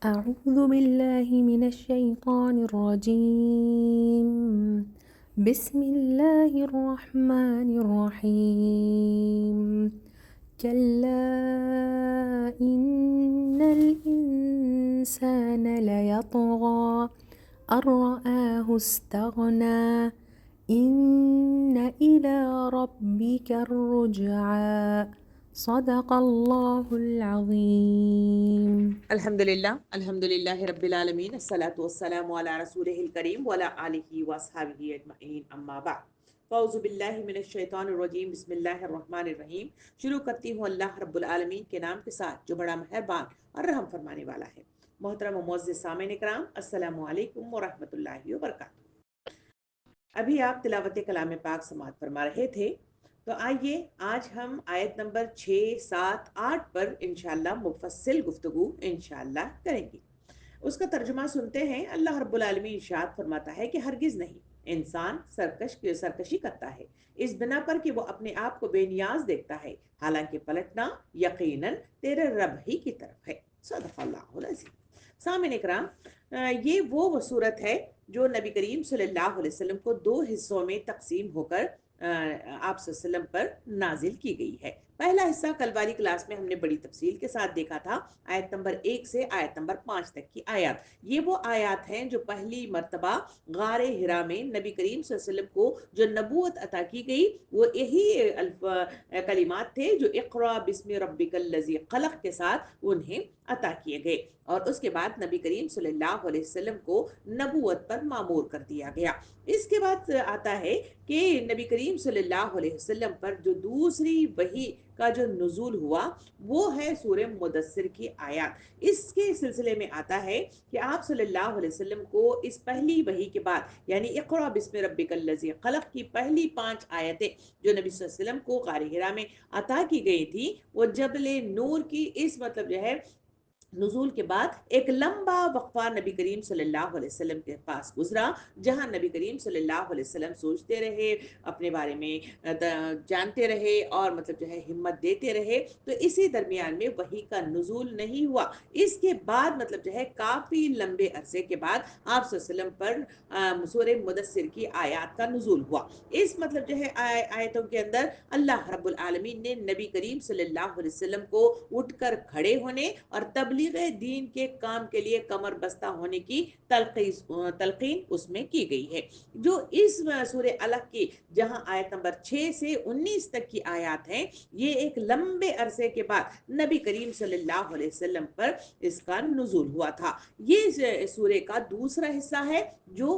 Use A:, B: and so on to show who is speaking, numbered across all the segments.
A: أعوذ بالله من الشيطان الرجيم. بسم الله الرحمن الرحيم. كلا إن الإنسان ليطغى أن رآه استغنى إن إلى ربك الرجعى صدق الله العظيم.
B: الحمدللہ رب العالمین، الصلاۃ والسلام علی رسولہ الکریم وعلی آلہ واصحابہ اجمعین، اما بعد۔ فاعوذ باللہ من الشیطان الرجیم، بسم اللہ الرحمن الرحیم۔ شروع کرتی ہوں اللہ رب العالمین کے نام کے ساتھ جو بڑا مہربان اور رحم فرمانے والا ہے۔ محترم و معزز سامعین کرام، السلام علیکم ورحمۃ اللہ وبرکاتہ۔ ابھی آپ تلاوت کلام پاک سماعت فرما رہے تھے، تو آئیے آج ہم آیت نمبر 6، 7، 8 پر انشاءاللہ مفصل گفتگو انشاءاللہ کریں گے۔ اس کا ترجمہ سنتے ہیں۔ اللہ رب العالمین ارشاد فرماتا ہے کہ ہرگز نہیں، انسان سرکشی کرتا ہے اس بنا پر کہ وہ اپنے آپ کو بے نیاز دیکھتا ہے، حالانکہ پلٹنا یقیناً تیرے رب ہی کی طرف ہے۔ صدق اللہ العظیم۔ سامعین اکرام، یہ وہ صورت ہے جو نبی کریم صلی اللہ علیہ وسلم کو 2 حصوں میں تقسیم ہو کر آپ صلی اللہ علیہ وسلم پر نازل کی گئی ہے۔ پہلا حصہ کل والی کلاس میں ہم نے بڑی تفصیل کے ساتھ دیکھا تھا، آیت نمبر 1 سے آیت نمبر 5 تک کی آیات۔ یہ وہ آیات ہیں جو پہلی مرتبہ غار ہرا میں نبی کریم صلی اللہ علیہ وسلم کو جو نبوت عطا کی گئی، وہ یہی کلمات تھے جو اقرا بسم ربک الذی خلق کے ساتھ انہیں عطا کیے گئے، اور اس کے بعد نبی کریم صلی اللہ علیہ وسلم کو نبوت پر مامور کر دیا گیا۔ اس کے بعد آتا ہے کہ نبی کریم صلی اللہ علیہ وسلم پر جو دوسری وحی کا جو نزول ہوا وہ ہے سورہ مدثر کی آیات۔ اس کے سلسلے میں آتا ہے کہ آپ صلی اللہ علیہ وسلم کو اس پہلی وحی کے بعد یعنی اقرا بسم ربک الذی خلق کی پہلی 5 آیتیں جو نبی صلی اللہ علیہ وسلم کو غار حرا میں عطا کی گئی تھی، وہ جبل نور کی اس مطلب جو ہے نزول کے بعد ایک لمبا وقفہ نبی کریم صلی اللہ علیہ وسلم کے پاس گزرا، جہاں نبی کریم صلی اللہ علیہ وسلم سوچتے رہے، اپنے بارے میں جانتے رہے اور مطلب جو ہے ہمت دیتے رہے۔ تو اسی درمیان میں وحی کا نزول نہیں ہوا۔ اس کے بعد مطلب جو ہے کافی لمبے عرصے کے بعد آپ صلی اللہ علیہ وسلم پر سورہ مدثر کی آیات کا نزول ہوا۔ اس مطلب جو ہے آیتوں کے اندر اللہ رب العالمین نے نبی کریم صلی اللہ علیہ وسلم کو اٹھ کر کھڑے ہونے اور تبلیغ دین کے کام کے لیے کمر بستہ ہونے کی تلقین اس میں کی گئی ہے۔ جو اس سورہ الگ کی جہاں آیت نمبر 6 سے 19 تک کی آیات ہیں، یہ ایک لمبے عرصے کے بعد نبی کریم صلی اللہ علیہ وسلم پر اس کا نزول ہوا تھا۔ یہ سورہ کا دوسرا حصہ ہے جو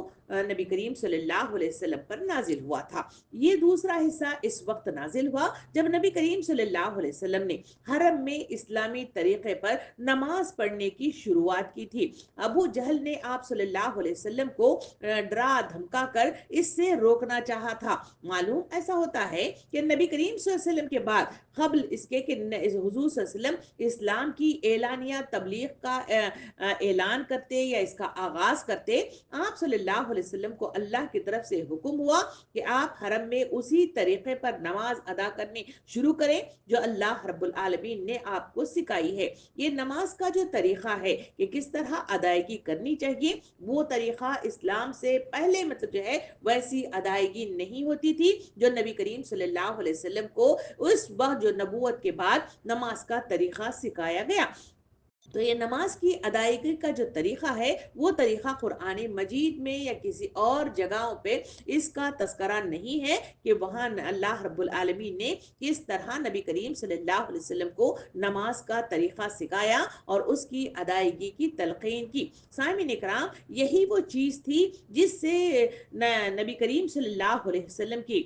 B: نبی کریم صلی اللہ علیہ وسلم پر نازل ہوا تھا۔ یہ دوسرا حصہ اس وقت نازل ہوا جب نبی کریم صلی اللہ علیہ وسلم نے حرم میں اسلامی طریقے پر نماز پڑھنے کی شروعات کی تھی۔ ابو جہل نے آپ صلی اللہ علیہ وسلم کو ڈرا دھمکا کر اس سے روکنا چاہا تھا۔ معلوم ایسا ہوتا ہے کہ نبی کریم صلی اللہ علیہ وسلم کے بعد قبل اس کے کہ حضور صلی اللہ علیہ وسلم اسلام کی اعلانیہ تبلیغ کا اعلان کرتے یا اس کا آغاز کرتے، آپ صلی اللہ علیہ وسلم کو اللہ کی طرف سے حکم ہوا کہ آپ حرم میں اسی طریقے پر نماز ادا کرنے شروع کریں جو اللہ رب العالمین نے آپ کو سکھائی ہے۔ یہ نماز کا جو طریقہ ہے کہ کس طرح ادائیگی کرنی چاہیے، وہ طریقہ اسلام سے پہلے مطلب جو ہے ویسی ادائیگی نہیں ہوتی تھی جو نبی کریم صلی اللہ علیہ وسلم کو اس وقت جو نبوت کے بعد نماز کا طریقہ سکھایا گیا۔ تو یہ نماز کی ادائیگی کا جو طریقہ ہے وہ طریقہ قرآن مجید میں یا کسی اور جگہوں پہ اس کا تذکرہ نہیں ہے کہ وہاں اللہ رب العالمین نے کس طرح نبی کریم صلی اللہ علیہ وسلم کو نماز کا طریقہ سکھایا اور اس کی ادائیگی کی تلقین کی۔ سامعین اکرام، یہی وہ چیز تھی جس سے نبی کریم صلی اللہ علیہ وسلم کی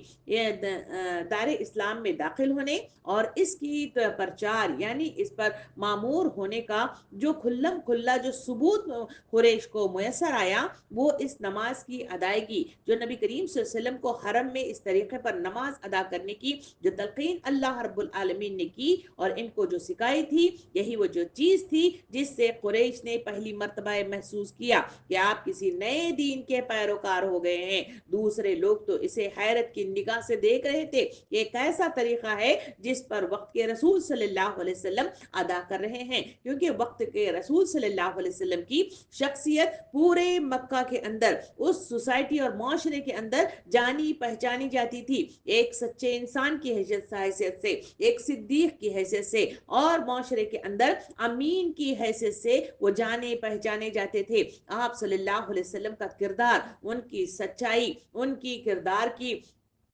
B: دار اسلام میں داخل ہونے اور اس کی پرچار یعنی اس پر معمور ہونے کا جو کھلم کھلا جو ثبوت قریش کو میسر آیا، وہ اس نماز کی ادائیگی جو نبی کریم صلی اللہ علیہ وسلم کو حرم میں اس طریقے پر نماز ادا کرنے کی جو تلقین اللہ رب العالمین نے کی اور ان کو جو سکھائی تھی، یہی وہ جو چیز تھی جس سے قریش نے پہلی مرتبہ محسوس کیا کہ آپ کسی نئے دین کے پیروکار ہو گئے ہیں۔ دوسرے لوگ تو اسے حیرت کی نگاہ سے دیکھ رہے تھے، یہ ایک ایسا طریقہ ہے جس پر وقت کے رسول صلی اللہ علیہ وسلم ادا کر رہے ہیں، کیونکہ वक्त के रसूल सल्लल्लाहु अलैहि वसल्लम की शख्सियत पूरे मक्का के अंदर, उस सोसाइटी और माशरे के अंदर जानी पहचानी जाती थी, एक सच्चे इंसान की हैसियत से, एक सिद्दीक की हैसियत से, और माशरे के अंदर अमीन की हैसियत से वो जाने पहचाने जाते थे। आप सल्लल्लाहु अलैहि वसल्लम का किरदार, उनकी सच्चाई, उनकी किरदार की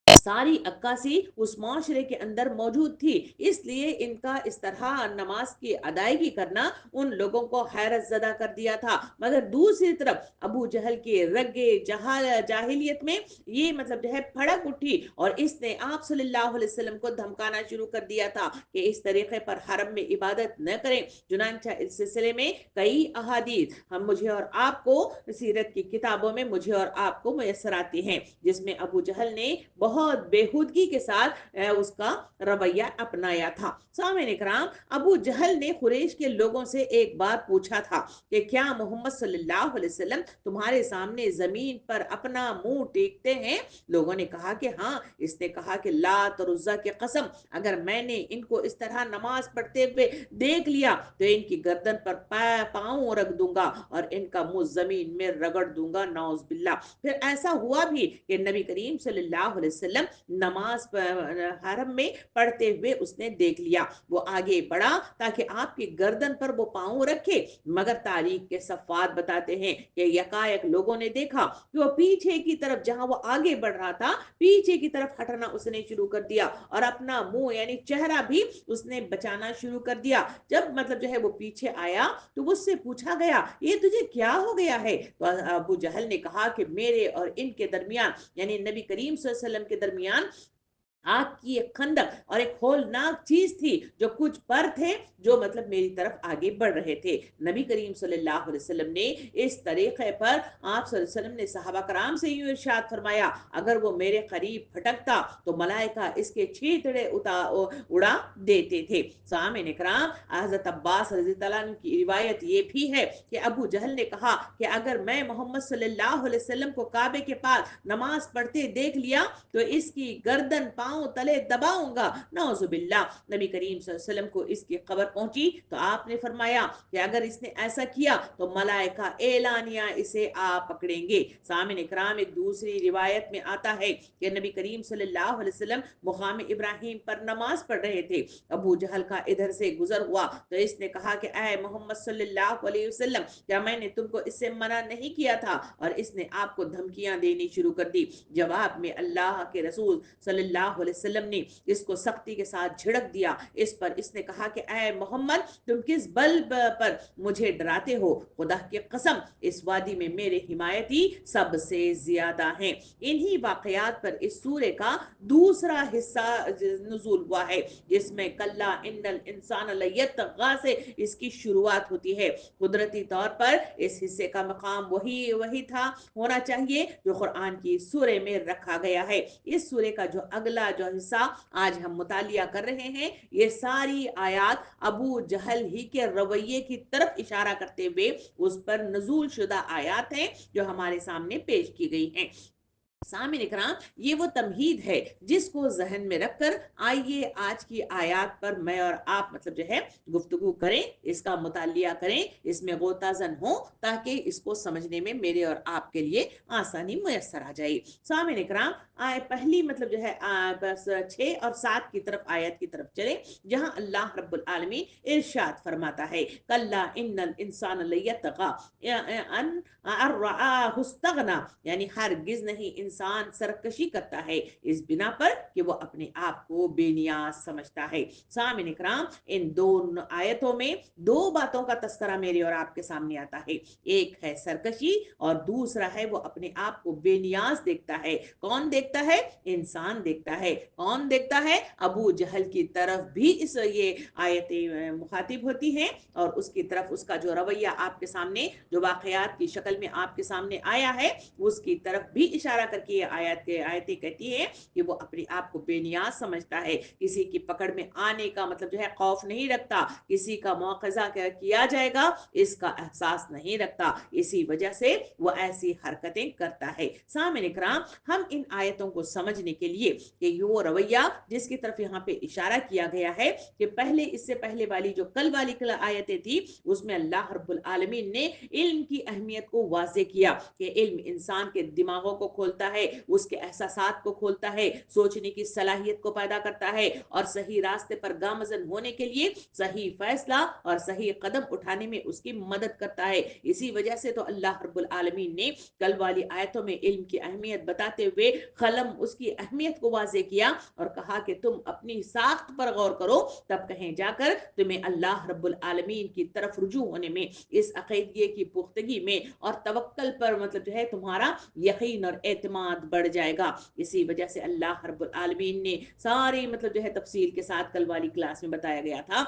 B: सारी अक्कासी उस माशरे के अंदर मौजूद थी, इसलिए इनका इस तरह नमाज की अदायगी करना उन लोगों को हैरत ज़दा कर दिया था। मगर दूसरी तरफ अबू जहल के रगे जाहिलियत में ये मतलब जो है भड़क उठी और इसने आप सल्लल्लाहु अलैहि वसल्लम को धमकाना शुरू कर दिया था कि इस तरीके पर हरम में इबादत न करें। चुनांचा इस सिलसिले में कई अहादीस हम मुझे और आपको सीरत की किताबों में मुझे और आपको मुयस्सर आती हैं, जिसमें अबू जहल ने बहुत बेहूदगी के साथ उसका रवैया अपनाया था। सामईन इकराम, अबू जहल ने कुरैश के लोगों से एक बार पूछा था कि क्या मोहम्मद सल्लल्लाहु अलैहि वसल्लम तुम्हारे सामने जमीन पर अपना मुंह टेकते हैं? लोगों ने कहा कि हाँ। इसने कहा कि लात और उज्जा की कसम, अगर मैंने इनको इस तरह नमाज पढ़ते हुए देख लिया तो इनकी गर्दन पर पांव रख दूंगा और इनका मुंह जमीन में रगड़ दूंगा, नौज बिल्ला। फिर ऐसा हुआ भी कि नबी करीम सल्लल्लाहु अलैहि वसल्लम नमाज हरम में पढ़ते हुए उसने देख लिया। वो आगे बढ़ा ताकि आपकी गर्दन पर वो पांव रखे, मगर तारीख के सफ़ात बताते हैं कि यकायक लोगों ने देखा कि वो पीछे की तरफ, जहां वो आगे बढ़ रहा था, पीछे की तरफ हटना उसने शुरू कर दिया और अपना मुंह यानी चेहरा भी उसने बचाना शुरू कर दिया। जब मतलब जो है वो पीछे आया तो उससे पूछा गया ये तुझे क्या हो गया है? तो अबू जहल ने कहा कि मेरे और इनके दरमियान यानी नबी करीम सल्लल्लाहु अलैहि वसल्लम के दरमियान आग की एक खंदक और एक होलनाक चीज थी, जो कुछ पर थे जो मतलब मेरी तरफ आगे बढ़ रहे थे। नबी करीम सल्लल्लाहु अलैहि वसल्लम ने इस तरीके पर आप सल्लल्लाहु अलैहि वसल्लम ने सहाबा कराम से यूं इरशाद फरमाया, अगर वो मेरे करीब भटकता तो मलाइका इसके छींतड़े उड़ा देते थे। सामईन इकराम, हजरत अब्बास रज़ी अल्लाह अन्हु की रिवायत ये भी है कि अबू जहल ने कहा कि अगर मैं मोहम्मद सल्लल्लाहु अलैहि वसल्लम को काबे के पास नमाज पढ़ते देख लिया तो इसकी गर्दन पांव तले दबाऊंगा, नौजुबिल्ला। नबी करीम सल्लल्लाहु अलैहि वसल्लम को इसकी खबर पहुंची तो आपने फरमाया कि अगर इसने ऐसा किया तो मलाइका एलानिया इसे आ पकड़ेंगे। सामईन इकराम, एक दूसरी रिवायत में आता है कि नबी करीम सल्लल्लाहु अलैहि वसल्लम मुकाम इब्राहिम पर नमाज पढ़ रहे थे। अबू जहल का इधर से गुजर हुआ तो इसने कहा कि ऐ मोहम्मद सल्लल्लाहु अलैहि वसल्लम, क्या मैंने तुमको इससे मना नहीं किया था? और इसने आपको धमकियां देनी शुरू कर दी। जवाब में अल्लाह के रसूल सल्लल्लाहु अलैहि वसल्लम ने इसको सख्ती के साथ झिड़क दिया। इस पर इसने कहा कि ऐ मोहम्मद, तुम किस बल पर मुझे डराते हो? खुदा की कसम, इस वादी में मेरे हिमायती सबसे ज्यादा हैं। इन्हीं वाकयात पर इस सूरे का दूसरा हिस्सा नुज़ूल हुआ है, जिसमें कल्ला इन्नल इंसान लयतगा से इसकी शुरुआत होती है। कुदरती तौर पर इस हिस्से का मकाम वही था होना चाहिए जो कुरान की सूरे में रखा गया है। इस सूरे का जो अगला जो हिस्सा आज हम मुतालिया कर रहे हैं, ये सारी आयात अबू जहल ही के रवैये की तरफ इशारा करते हुए उस पर नजूल शुदा आयात हैं जो हमारे सामने पेश की गई हैं। सामईन इकराम, ये वो तमहीद है जिसको जहन में रखकर आइए आज की आयात पर मैं और आप मतलब जो है गुफ्तगू करें, इसका मुतालिया करें, इसमें गोताजन हो, ताकि इसको समझने में मेरे और आपके लिए आसानी मुयस्सर आ जाए। सामईन इकराम, आय पहली मतलब जो है बस 6 और 7 की तरफ आयत की तरफ चले, जहां अल्लाह रब्बुल आलमीन इरशाद फरमाता है, कल्ला इन्नल इंसान लयतगा अन अर्राअहु इस्तगना, यानी हरगिज नहीं इंसान सरकशी करता है इस बिना पर कि वो अपने आप को बेनियाज समझता है। सामईन इकराम, इन दोनों आयतों में दो बातों का तस्करा मेरे और आपके सामने आता है। एक है सरकशी और दूसरा है वो अपने आप को बेनियाज देखता है। कौन देखता है? इंसान देखता है। कौन देखता है? अबू जहल की तरफ भी इस ये आयतें मुखातिब होती हैं और उसकी तरफ उसका जो रवैया आपके सामने जो वाकयात की शक्ल में आपके सामने आया है उसकी तरफ भी इशारा करके के आयतें कहती है कि वो अपने आप को बेनियाज समझता है, किसी की पकड़ में आने का मतलब जो है खौफ नहीं रखता, किसी का मुआखजा किया जाएगा इसका एहसास नहीं रखता, इसी वजह से वो ऐसी हरकतें करता है। सामने इकराम, हम इन आयतों को समझने के लिए कि वो रवैया जिसकी तरफ यहाँ पे इशारा किया गया है कि पहले इससे पहले वाली जो कल वाली आयतें थी उसमें अल्लाह रब्बुल आलमीन ने इल्म की अहमियत को वाज़े किया कि इल्म इंसान के दिमागों को खोलता है, उसके एहसासात को खोलता है, सोचने की सलाहियत को पैदा करता है और सही रास्ते पर गामजन होने के लिए सही फैसला और सही कदम उठाने में उसकी मदद करता है। इसी वजह से तो अल्लाह रब्बुल आलमीन ने कल वाली आयतों में इल्म की अहमियत बताते हुए कलम उसकी अहमियत को वाज़े किया और कहा कि तुम अपनी साख्त पर गौर करो, तब कहीं जाकर तुम्हें अल्लाह रब्बुल आलमीन की तरफ रुजू होने में, इस अकीदे की पुख्तगी में और तवक्कल पर मतलब जो है तुम्हारा यकीन और एतमाद बढ़ जाएगा। इसी वजह से अल्लाह रब्बुल आलमीन ने सारी मतलब जो है तफसील के साथ कल वाली क्लास में बताया गया था,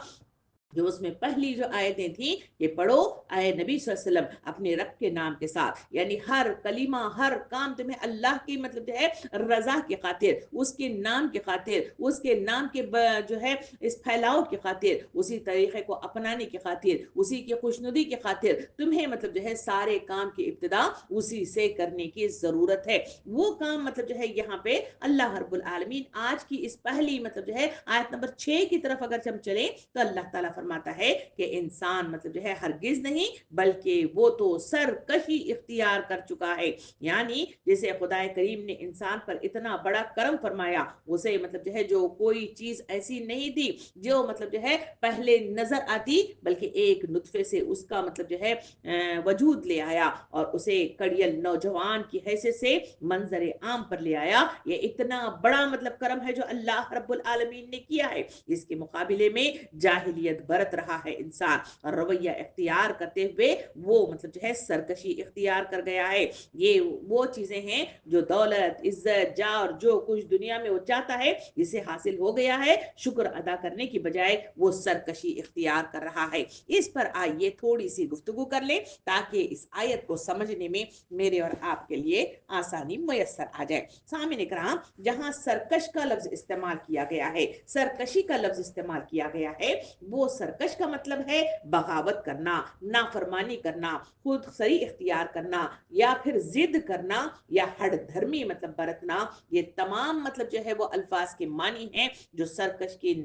B: जो उसमें पहली जो आयतें थी कि पढ़ो आए नबी सल्लल्लाहु अलैहि वसल्लम अपने रब के नाम के साथ, यानी हर कलीमा हर काम तुम्हें अल्लाह की मतलब जो है रजा की खातिर, उसके नाम की खातिर, उसके नाम के जो है इस फैलाव की खातिर, उसी तरीके को अपनाने की खातिर, उसी की खुशनुदी की खातिर तुम्हें मतलब जो है सारे काम की इब्तिदा उसी से करने की जरूरत है। वो काम मतलब जो है यहाँ पे अल्लाह रब्बुल आलमीन आज की इस पहली मतलब जो है आयत नंबर 6 की तरफ अगर हम चले तो अल्लाह ताला फरमाता है कि इंसान मतलब जो है हरगिज नहीं बल्कि वो तो सरकशी इख्तियार कर चुका है। यानी जैसे खुदाए करीम ने इंसान पर इतना बड़ा करम फरमाया, उसे मतलब जो है जो कोई चीज ऐसी नहीं थी जो मतलब जो है पहले नजर आती, बल्कि एक नुतफे से उसका मतलब जो है वजूद ले आया और उसे कड़ियल नौजवान की हैसियत से मंजर आम पर ले आया। ये इतना बड़ा मतलब करम है जो अल्लाह रब्बुल आलमीन ने किया है। इसके मुकाबले में जाहिलियत बरत रहा है इंसान और रवैया इख्तियार करते हुए वो मतलब जो है सरकशी इख्तियार कर गया है। ये वो चीजें हैं जो दौलत इज्जत जा और जो कुछ दुनिया में वो चाहता है जिसे हासिल हो गया है, शुक्र अदा करने की बजाय वो सरकशी इख्तियार कर रहा है। इस पर आइए थोड़ी सी गुफ्तगू कर ले ताकि इस आयत को समझने में मेरे और आपके लिए आसानी मुयस्सर आ जाए। सामने इकराम, जहां सरकश का लफ्ज इस्तेमाल किया गया है, सरकशी का लफ्ज इस्तेमाल किया गया है, वो सरकश का मतलब है बगावत करना, नाफरमानी करना, खुद सरी इख्तियार करना या फिर जिद करना या हड़ धर्मी मतलब बरतना। ये तमाम मतलब जो है वो अल्फाज के मानी हैं जो सरकश के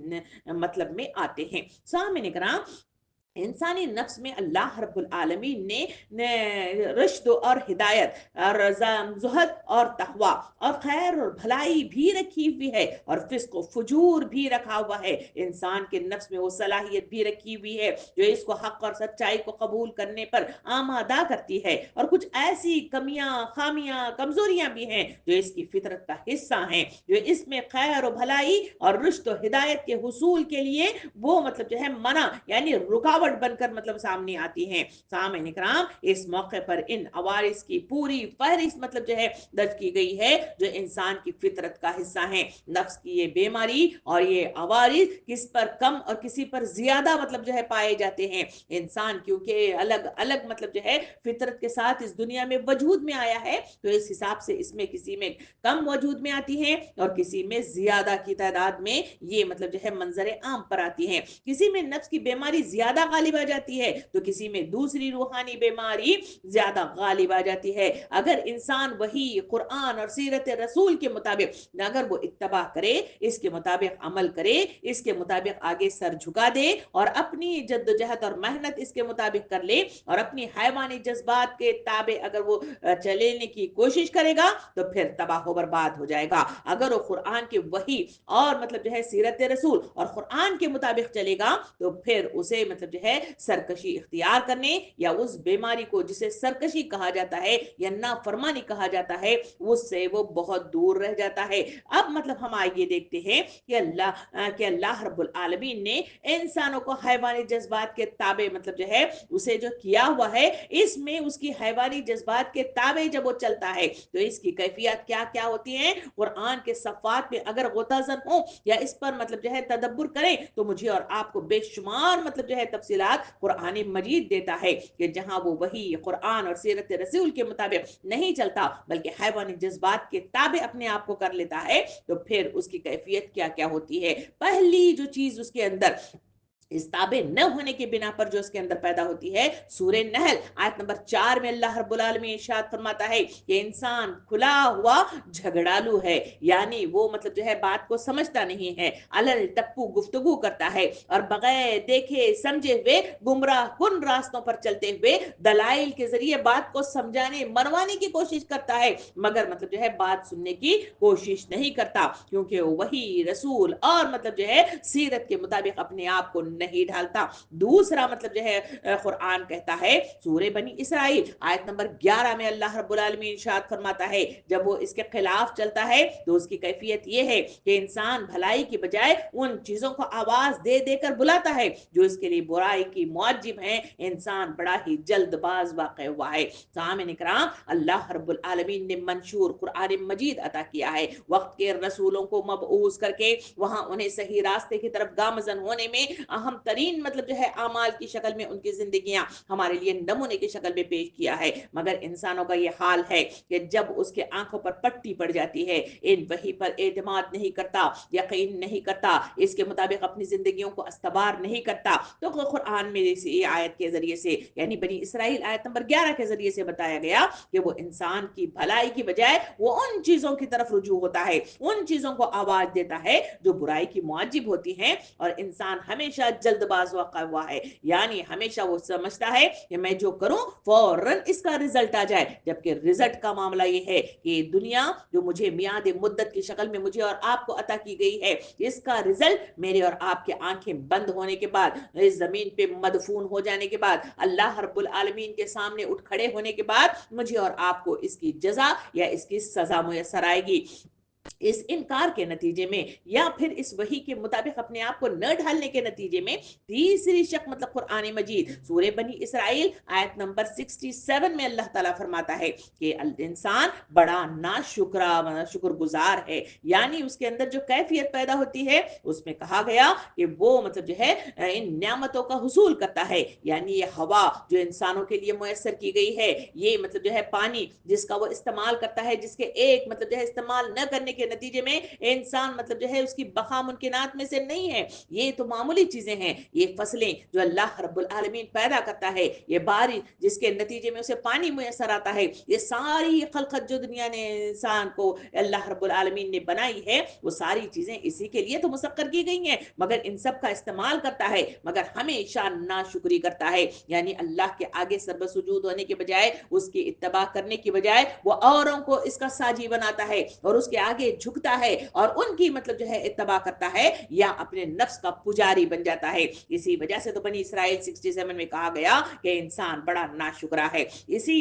B: मतलब में आते हैं। सामने कराम, इंसानी नफ्स में अल्लाह रब्बुल आलमीन ने रुश्द और हिदायत और ज़ुहद और तकवा और खैर और भलाई भी रखी हुई है और फिस्क और फुजूर भी रखा हुआ है। इंसान के नफ्स में वो सलाहियत भी रखी हुई है जो इसको हक और सच्चाई को कबूल करने पर आमादा करती है, और कुछ ऐसी कमियां खामियां कमजोरियां भी हैं जो इसकी फितरत का हिस्सा हैं, जो इसमें खैर और भलाई और रुश्द और हिदायत के हुसूल के लिए वो मतलब जो है मना यानी रुकावट बनकर मतलब सामने आती हैं। सामने इकराम, इस मौके पर इन अवारिस की पूरी फहरिस्त मतलब जो है दर्ज की गई है जो इंसान की फितरत का हिस्सा है। नफ्स की ये बीमारी और ये अवारिस किस पर कम और किसी पर ज्यादा मतलब जो है पाए जाते हैं। इंसान क्योंकि अलग अलग मतलब जो है फितरत के साथ इस दुनिया में वजूद में आया है, तो इस हिसाब से इसमें किसी में कम वजूद में आती हैं और किसी में ज्यादा की तादाद में ये मतलब जो है मंजर आम पर आती हैं। किसी में नफ्स की बीमारी ज्यादा गालिब आ जाती है तो किसी में दूसरी रूहानी बीमारी ज्यादा गालिब आ जाती है। अगर इंसान वही कुरान और सीरत रसूल के मुताबिक अगर वो इत्तबा करे, इसके मुताबिक अमल करे, इसके मुताबिक आगे सर झुका दे और अपनी जद्दोजहद और मेहनत इसके मुताबिक कर ले और अपनी हैवानी जज्बात के ताबे अगर वो चलेने की कोशिश करेगा तो फिर तबाह बर्बाद हो जाएगा। अगर वो कुरान के वही और मतलब जो है सीरत रसूल और कुरान के मुताबिक चलेगा तो फिर उसे मतलब जो है सरकशी इख्तियार करने या उस बीमारी को जिसे सरकशी कहा जाता है या नाफरमानी कहा जाता है उससे वो बहुत दूर रह जाता है। अब मतलब हम आगे देखते हैं कि अल्लाह रब्बुल आलमीन ने इंसानों को हैवानी जज्बात के ताबे मतलब जो है उसे जो किया हुआ है, इसमें उसकी हैवानी जज्बात के ताबे जब वो चलता है तो इसकी कैफियत क्या क्या होती है कुरान के सफ़ात में अगर गुताजन हो या इस पर मतलब जो है तदब्बुर करें तो मुझे और आपको बेशुमार मतलब जो है तफसील तफसीलात कुरान मजीद देता है कि जहां वो वही कुरान और सीरत रसूल के मुताबिक नहीं चलता बल्कि हैवानी जज्बात के ताबे अपने आप को कर लेता है, तो फिर उसकी कैफियत क्या क्या होती है। पहली जो चीज उसके अंदर इस ताबे न होने के बिना पर जो उसके अंदर पैदा होती है, सूरह नहल आयत नंबर 4 में अल्लाह रब्बुल आलमीन इरशाद फरमाता है कि इंसान खुला हुआ झगड़ालू है, यानी वो मतलब जो है बात को समझता नहीं है, अलल टप्पू गुफ्तगू करता है और बगैर देखे समझे हुए गुमराह कुन रास्तों पर चलते हुए दलाइल के जरिए बात को समझाने मनवाने की कोशिश करता है, मगर मतलब जो है बात सुनने की कोशिश नहीं करता, क्योंकि वही रसूल और मतलब जो है सीरत के मुताबिक अपने आप को नहीं ढालता। दूसरा मतलब जो है कुरान कहता है सूरे बनी इसराइल आयत नंबर 11 में अल्लाह रब्बुल आलमीन इरशाद फरमाता है, जब वो इसके खिलाफ चलता है तो उसकी कैफियत ये है कि इंसान भलाई की बजाय उन चीजों को आवाज दे देकर बुलाता है जो इसके लिए बुराई की मुआजिब है। इंसान बड़ा ही जल्दबाज वाक़ हुआ है। सामने इकराम, अल्लाह रब्बुल आलमीन ने मंशूर कुरान मजीद अता किया है, वक्त के रसूलों को मबऊस करके वहां उन्हें सही रास्ते की तरफ गामजन होने में अहम तरीन मतलब जो है अमाल की शक्ल में उनकी जिंदगियां हमारे लिए नमूने की शक्ल में पेश किया है। मगर इंसानों का ये हाल है कि जब उसके आंखों पर पट्टी पड़ जाती है, इन वही पर एतमाद नहीं करता, यकीन नहीं करता, इसके मुताबिक अपनी जिंदगियों को अस्तबार नहीं करता, तो कुरान में इसी आयत के जरिए से यानी बनी इसराइल आयत नंबर 11 के जरिए से बताया गया कि वो इंसान की भलाई की बजाय वो उन चीजों की तरफ रुजू होता है, उन चीजों को आवाज देता है जो बुराई की मुआजिब होती हैं, और इंसान हमेशा जल्दबाज वाक़ा हुआ है, यानी हमेशा वो समझता है कि मैं जो करूं फौरन इसका रिजल्ट आ जाए, जबकि रिजल्ट का मामला ये है कि दुनिया जो मुझे मियाद मुद्दत की शक्ल में मुझे और आपको अता की गई है, इसका रिजल्ट मेरे और आपके आंखें बंद होने के बाद, इस जमीन पे मदफून हो जाने के बाद, अल्लाह रब्बुल आलमीन के सामने उठ खड़े होने के बाद मुझे और आपको इसकी जजा या इसकी सजा मुयस्सर आएगी। इस इनकार के नतीजे में या फिर इस वही के मुताबिक अपने आप को न ढालने के नतीजे में तीसरी शक मतलब कुरान मजीद सूरे बनी इसराइल आयत नंबर 67 में अल्लाह ताला फरमाता है कि इंसान बड़ा नाशुक्रा शुक्रगुजार है, यानी उसके अंदर जो कैफियत पैदा होती है उसमें कहा गया कि वो मतलब जो है इन नियामतों का हुसूल करता है, यानी ये हवा जो इंसानों के लिए मुयस्सर की गई है, ये मतलब जो है पानी जिसका वो इस्तेमाल करता है, जिसके एक मतलब जो है इस्तेमाल न करने के नतीजे में इंसान मतलब जो है उसकी बका मुमकिनात में से नहीं है। ये तो मामूली चीजें हैं, ये फसलें जो अल्लाह रब्बुल आलमीन पैदा करता है, ये बारिश जिसके नतीजे में उसे पानी मुयस्सर आता है, ये सारी खलकत जो दुनिया ने इंसान को अल्लाह रब्बुल आलमीन ने बनाई है, वो सारी चीजें इसी के लिए तो मुसक्कर की गई हैं, मगर इन सब का इस्तेमाल करता है मगर हमेशा नाशुक्री करता है, यानी अल्लाह के आगे सर्वसुजूद होने के बजाय, उसकी इत्तबा करने की बजाय वो औरों को इसका साजी बनाता है और उसके आगे झुकता है और उनकी मतलब जो है इत्तबा करता है या अपने नफ्स का पुजारी बन जाता है। इसी वजह से तो बनी इसराइल 67 में कहा गया कि इंसान बड़ा नाशुक्रा है। इसी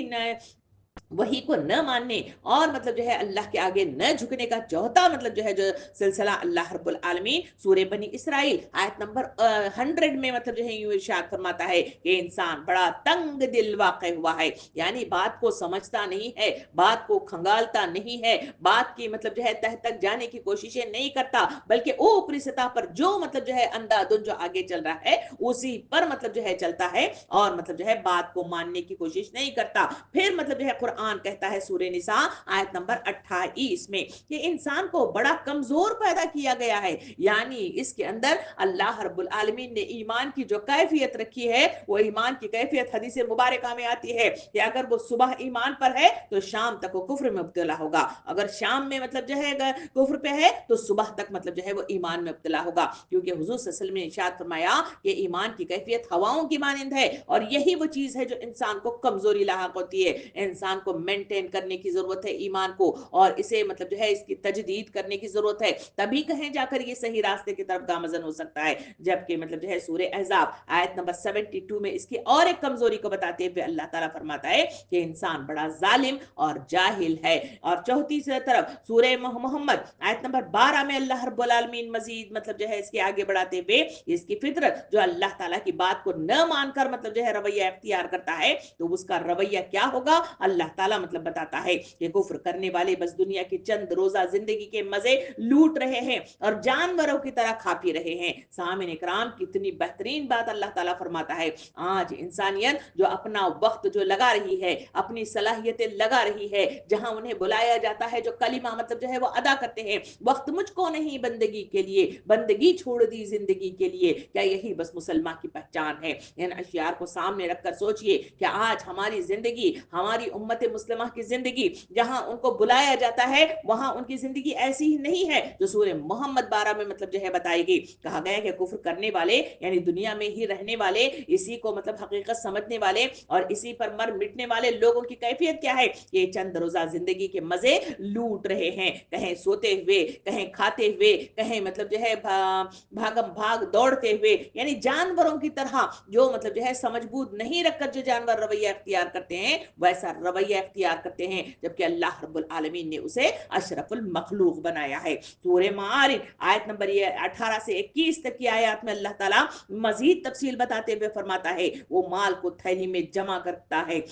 B: वही को न मानने और मतलब जो है अल्लाह के आगे न झुकने का चौथा मतलब जो है जो सिलसिला अल्लाह रब्बुल आलमीन सूरे बनी इसराइल आयत नंबर 100 में मतलब जो है यूं इरशाद फरमाता है कि इंसान बड़ा तंग दिल वाक़ हुआ है, यानी बात को समझता नहीं है, बात को खंगालता नहीं है, बात की मतलब जो है तह तक जाने की कोशिशें नहीं करता, बल्कि ऊपरी सतह पर जो मतलब जो है अंधाधुंध जो आगे चल रहा है उसी पर मतलब जो है चलता है और मतलब जो है बात को मानने की कोशिश नहीं करता। फिर मतलब जो है कुरान कहता है सूरे निसा आयत नंबर 28 में कि इंसान को बड़ा कमजोर पैदा किया गया है, यानी इसके अंदर अल्लाह रब्बुल आलमीन ने ईमान की जो कैफियत रखी है, वो ईमान की कैफियत हदीस मुबारका में आती है कि अगर वो सुबह ईमान पर है तो शाम तक वो कुफ्र में मुब्तला होगा, अगर शाम में मतलब जो है कुफ्र पे है तो सुबह तक मतलब जो है वो ईमान में मुब्तला होगा, क्योंकि हुजूर सल्लल्लाहु अलैहि वसल्लम ने इरशाद फरमाया कि ईमान की कैफियत हवाओं की मानिंद है और यही वो चीज है जो इंसान को कमजोरी लाहक होती है। इंसान को मेंटेन करने की जरूरत है ईमान को, और इसे मतलब जो है इसकी तजदीद करने की जरूरत है, तभी कहीं जाकर ये सही रास्ते की तरफ गामजन हो सकता है। जबकि मतलब जो है सूरे अहज़ाब आयत नंबर 72 में इसकी और एक कमजोरी को बताते हुए अल्लाह ताला फरमाता है कि इंसान बड़ा जालिम और जाहिल है। और चौथी तरफ सूरे मोहम्मद आयत नंबर 12 में अल्लाह रब्बुल आलमीन मजीद मतलब जो है इसके आगे बढ़ाते हुए इसकी फितरत जो अल्लाह ताला की बात को न मानकर मतलब जो है रवैया इख्तियार करता है, तो उसका रवैया क्या होगा अल्लाह ताला मतलब बताता है कि कुफ्र करने वाले बस दुनिया की चंद रोजा जिंदगी के मजे लूट रहे हैं और जानवरों की तरह खा पी रहे हैं। सामने इकराम, कितनी बेहतरीन बात अल्लाह ताला फरमाता है। आज इंसानियत जो अपना वक्त जो लगा रही है, अपनी सलाहियतें लगा रही है, जहां उन्हें बुलाया जाता है जो कलिमा मतलब जो है वो अदा करते हैं, वक्त मुझको नहीं बंदगी के लिए, बंदगी छोड़ दी जिंदगी के लिए, क्या यही बस मुसलमान की पहचान है? इन अशियार को सामने रखकर सोचिए कि आज हमारी जिंदगी, हमारी उम्मत मुस्लिमा की जिंदगी, जहां उनको बुलाया जाता है वहां उनकी जिंदगी ऐसी ही नहीं है जो सूरह मोहम्मद 12 में मतलब जो है बताएगी। कहा गया कि कुफ्र करने वाले यानी दुनिया में ही रहने वाले, इसी को मतलब हकीकत समझने वाले और इसी पर मर मिटने वाले लोगों की कैफियत क्या है? ये चंद रोजा जिंदगी के मजे लूट रहे हैं, कहीं सोते हुए, कहीं खाते हुए, कहीं मतलब जो है भागम भाग दौड़ते हुए, यानी जानवरों की तरह जो मतलब जो है समझबूझ नहीं रखकर जो जानवर रवैया इख्तियार करते हैं वैसा रवैया इख्तियार करते हैं, जबकि अल्लाह रब्बुल आलमीन ने उसे अशरफुल मखलूक बनाया है। सूरह मारिज आयत नंबर 18 से 21 तक की आयत में अल्लाह ताला मजीद तफसील बताते हुए फरमाता है वो माल को थैली में जमा करता है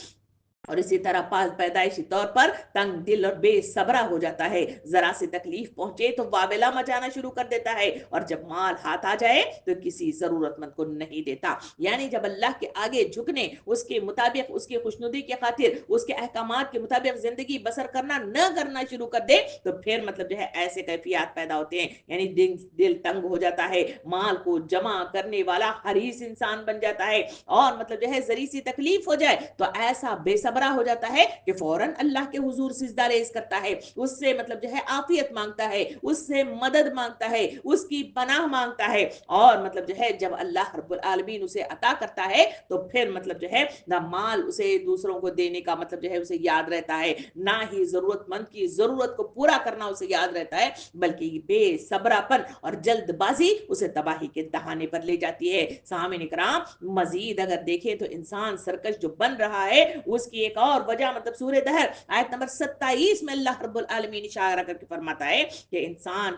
B: और इसी तरह पास पैदाइशी तौर पर तंग दिल और बेसब्रा हो जाता है, जरा से तकलीफ पहुंचे तो वावेला मचाना शुरू कर देता है और जब माल हाथ आ जाए तो किसी जरूरतमंद को नहीं देता। यानी जब अल्लाह के आगे झुकने, उसके मुताबिक, उसकी खुशनुदी के खातिर, उसके अहकामात के मुताबिक जिंदगी बसर करना न करना शुरू कर दे तो फिर मतलब जो है ऐसे कैफियत पैदा होते हैं, यानी दिल तंग हो जाता है, माल को जमा करने वाला हरीस इंसान बन जाता है और मतलब जो है जरी सी तकलीफ हो जाए तो ऐसा बेसब्रा हो जाता है कि फौरन अल्लाह के हुजूर सिजदा रेज करता है, उससे मतलब जो है आफियत मांगता है, उससे मदद मांगता है, उसकी पनाह मांगता है और मतलब जो है जब अल्लाह रब्बुल आलमीन उसे अता करता है तो फिर मतलब जो है ना माल उसे दूसरों को देने का मतलब जो है उसे याद रहता है, ना ही जरूरतमंद की जरूरत को पूरा करना उसे याद रहता है, बल्कि बेसब्रापन और जल्दबाजी उसे तबाही के दहाने पर ले जाती है। सामने इकराम, मजीद अगर देखें तो इंसान सरकश जो बन रहा है उसकी एक और वजह मतलब सूरह दहर आयत नंबर 27 में अल्लाह रब्बुल आलमीन इशारा करके फरमाता है कि इंसान